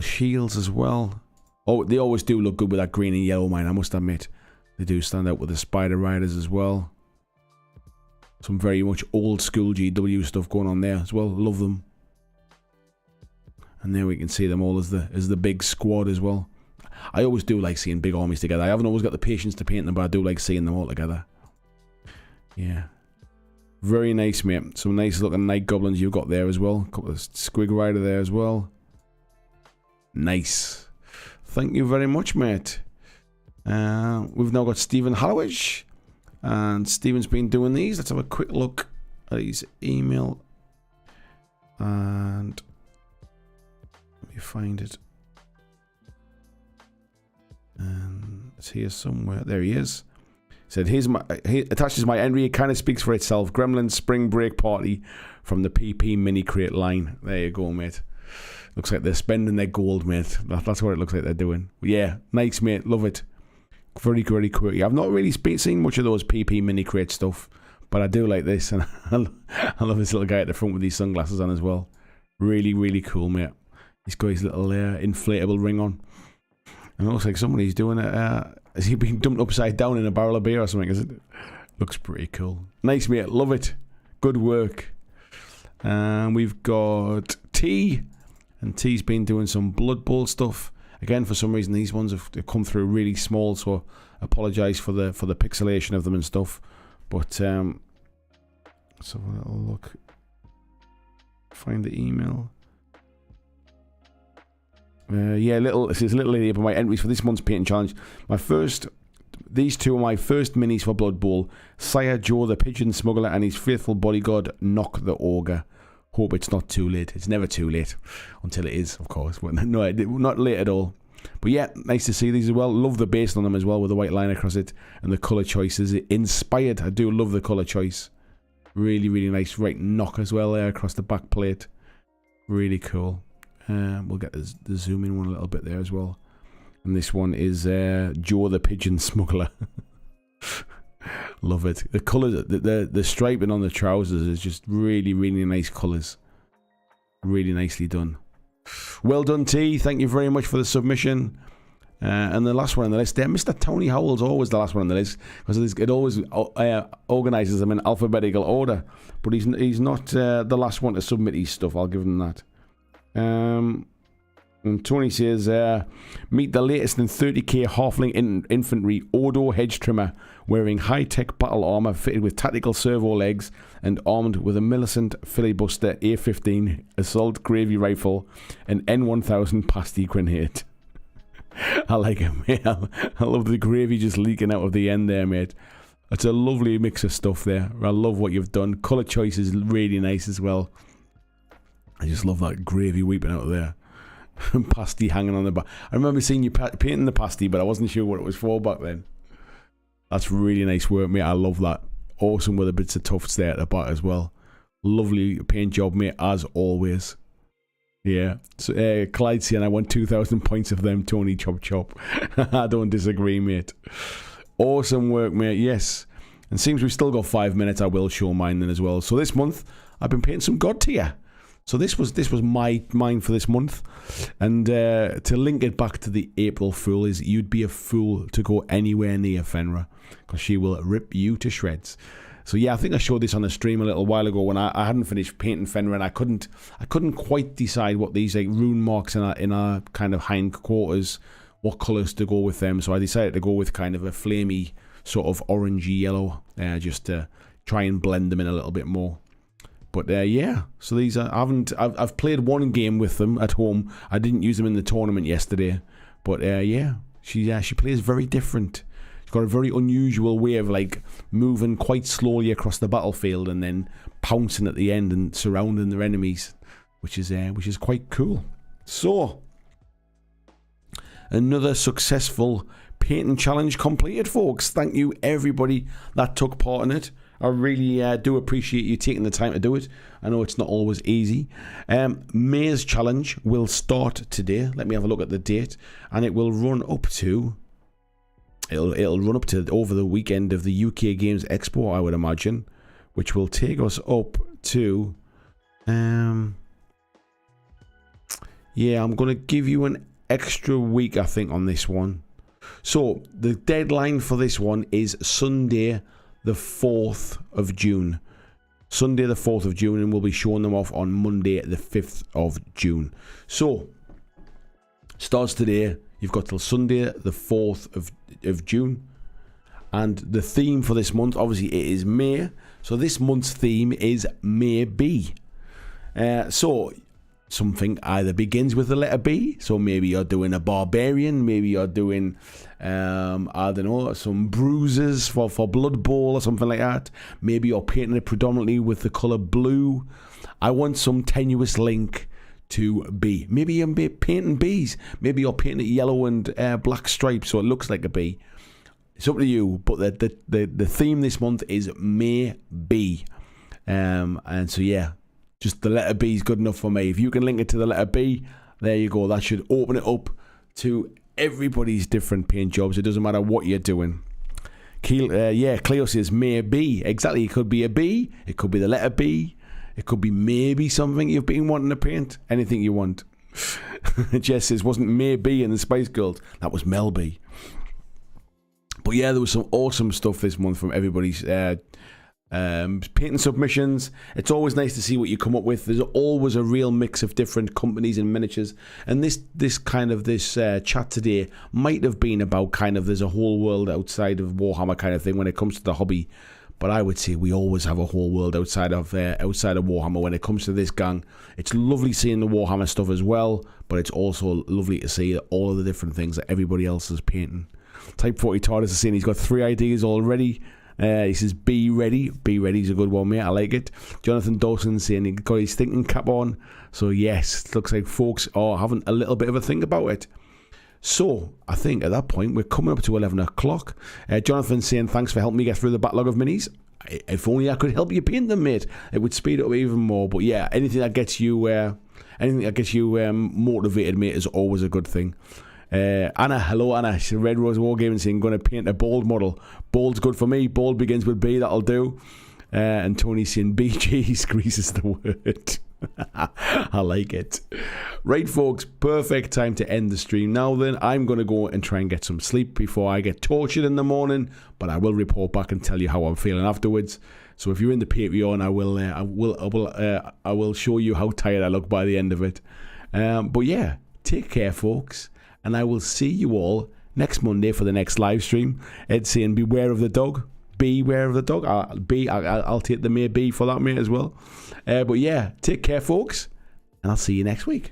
Speaker 1: shields as well. Oh, they always do look good with that green and yellow, man, I must admit. They do stand out with the Spider Riders as well. Some very much old school GW stuff going on there as well. Love them. And there we can see them all as the big squad as well. I always do like seeing big armies together. I haven't always got the patience to paint them, but I do like seeing them all together. Yeah. Very nice, mate. Some nice looking night goblins you've got there as well. A couple of Squig Rider there as well. Nice. Thank you very much, mate. We've now got Stephen Hallowich. And Stephen's been doing these. Let's have a quick look at his email. And let me find it. And it's here somewhere. There he is. He said, he attaches my entry. It kind of speaks for itself. Gremlin Spring Break Party from the PP Mini Crate line. There you go, mate. Looks like they're spending their gold, mate. That's what it looks like they're doing. But yeah, nice, mate. Love it. Very, very quirky. I've not really seen much of those PP Mini Crate stuff, but I do like this. And I love this little guy at the front with these sunglasses on as well. Really, really cool, mate. He's got his little inflatable ring on. And it looks like somebody's doing it. Has he been dumped upside down in a barrel of beer or something? Is it? Looks pretty cool. Nice, mate. Love it. Good work. And we've got T. And T's been doing some Blood Bowl stuff. Again, for some reason, these ones have come through really small, so I apologise for the pixelation of them and stuff. But let's have a little look. Find the email. Yeah, this is a little lady about my entries for this month's painting challenge. These two are my first minis for Blood Bowl. Sire Joe the Pigeon Smuggler and his faithful bodyguard Knock the Ogre. Hope it's not too late. It's never too late. Until it is, of course. But no, not late at all. But yeah, nice to see these as well. Love the base on them as well with the white line across it. And the colour choice is inspired. I do love the colour choice. Really, really nice. Right knock as well there across the back plate. Really cool. We'll get the zoom in one a little bit there as well. And this one is Joe the Pigeon Smuggler. Love it. The colours, the striping on the trousers is just really, really nice colours. Really nicely done. Well done, T. Thank you very much for the submission. And the last one on the list there, Mr. Tony Howell's always the last one on the list because it always organises them in alphabetical order. But he's not the last one to submit his stuff. I'll give him that. And Tony says, meet the latest in 30k Halfling Infantry Odo Hedge Trimmer, wearing high-tech battle armour fitted with tactical servo legs and armed with a Millicent Filibuster A15 Assault Gravy Rifle and N1000 Pasty Grenade. I like it, mate. I love the gravy just leaking out of the end there, mate. It's a lovely mix of stuff there. I love what you've done. Colour choice is really nice as well. I just love that gravy weeping out of there. Pasty hanging on the back. I remember seeing you painting the pasty, but I wasn't sure what it was for back then. That's really nice work, mate. I love that. Awesome with the bits of tufts there at the back as well. Lovely paint job, mate, as always. Yeah. So, Clyde saying I want 2,000 points of them, Tony Chop Chop. I don't disagree, mate. Awesome work, mate. Yes. And seems we've still got 5 minutes. I will show mine then as well. So this month, I've been painting some God tier. So this was mine for this month, and to link it back to the April Fool is you'd be a fool to go anywhere near Fenra because she will rip you to shreds. So yeah, I think I showed this on the stream a little while ago when I hadn't finished painting Fenra and I couldn't quite decide what these like rune marks in our kind of hind quarters, what colours to go with them. So I decided to go with kind of a flamey sort of orangey yellow, just to try and blend them in a little bit more. But yeah, so these are, I've played one game with them at home. I didn't use them in the tournament yesterday, but yeah, she plays very different. She's got a very unusual way of like moving quite slowly across the battlefield and then pouncing at the end and surrounding their enemies, which is quite cool. So another successful painting challenge completed, folks. Thank you everybody that took part in it. I really do appreciate you taking the time to do it. I know it's not always easy. May's challenge will start today. Let me have a look at the date, and it will run up to. It'll run up to over the weekend of the UK Games Expo, I would imagine, which will take us up to. Yeah, I'm gonna give you an extra week, I think, on this one. So the deadline for this one is Sunday, the 4th of June. Sunday the 4th of June, and we'll be showing them off on Monday the 5th of June. So, starts today. You've got till Sunday the 4th of June. And the theme for this month, obviously, it is May. So this month's theme is Maybe. So, something either begins with the letter B. So maybe you're doing a barbarian. Maybe you're doing, I don't know, some bruises for Blood Bowl or something like that. Maybe you're painting it predominantly with the colour blue. I want some tenuous link to B. Maybe you're painting bees. Maybe you're painting it yellow and black stripes so it looks like a bee. It's up to you. But the theme this month is May B. And so yeah. Just the letter B is good enough for me. If you can link it to the letter B, there you go. That should open it up to everybody's different paint jobs. It doesn't matter what you're doing. Cleo says maybe. Exactly. It could be a B. It could be the letter B. It could be maybe something you've been wanting to paint. Anything you want. Jess says, wasn't maybe in the Spice Girls. That was Mel B. But yeah, there was some awesome stuff this month from everybody's painting submissions. It's always nice to see what you come up with. There's always a real mix of different companies and miniatures, and this chat today might have been about kind of there's a whole world outside of Warhammer kind of thing when it comes to the hobby, but I would say we always have a whole world outside of Warhammer when it comes to this gang. It's lovely seeing the Warhammer stuff as well, but it's also lovely to see all of the different things that everybody else is painting. Type 40 TARDIS is saying he's got 3 ideas already. He says, be ready. Be ready is a good one, mate. I like it. Jonathan Dawson saying he got his thinking cap on. So, yes, it looks like folks are having a little bit of a think about it. So, I think at that point, we're coming up to 11 o'clock. Jonathan saying, thanks for helping me get through the backlog of minis. If only I could help you paint them, mate. It would speed it up even more. But, yeah, anything that gets you motivated, mate, is always a good thing. Anna, hello Anna. She's Red Rose Wargaming saying, going to paint a bold model. Bold's good for me. Bold begins with B, that'll do. And Tony's saying BG greases the word. I like it. Right, folks, perfect time to end the stream now then. I'm going to go and try and get some sleep before I get tortured in the morning, but I will report back and tell you how I'm feeling afterwards. So if you're in the Patreon, I will show you how tired I look by the end of it. But yeah, take care, folks, and I will see you all next Monday for the next live stream. Ed's saying beware of the dog. Beware of the dog. I'll take the mate B for that, mate, as well. But yeah, take care, folks, and I'll see you next week.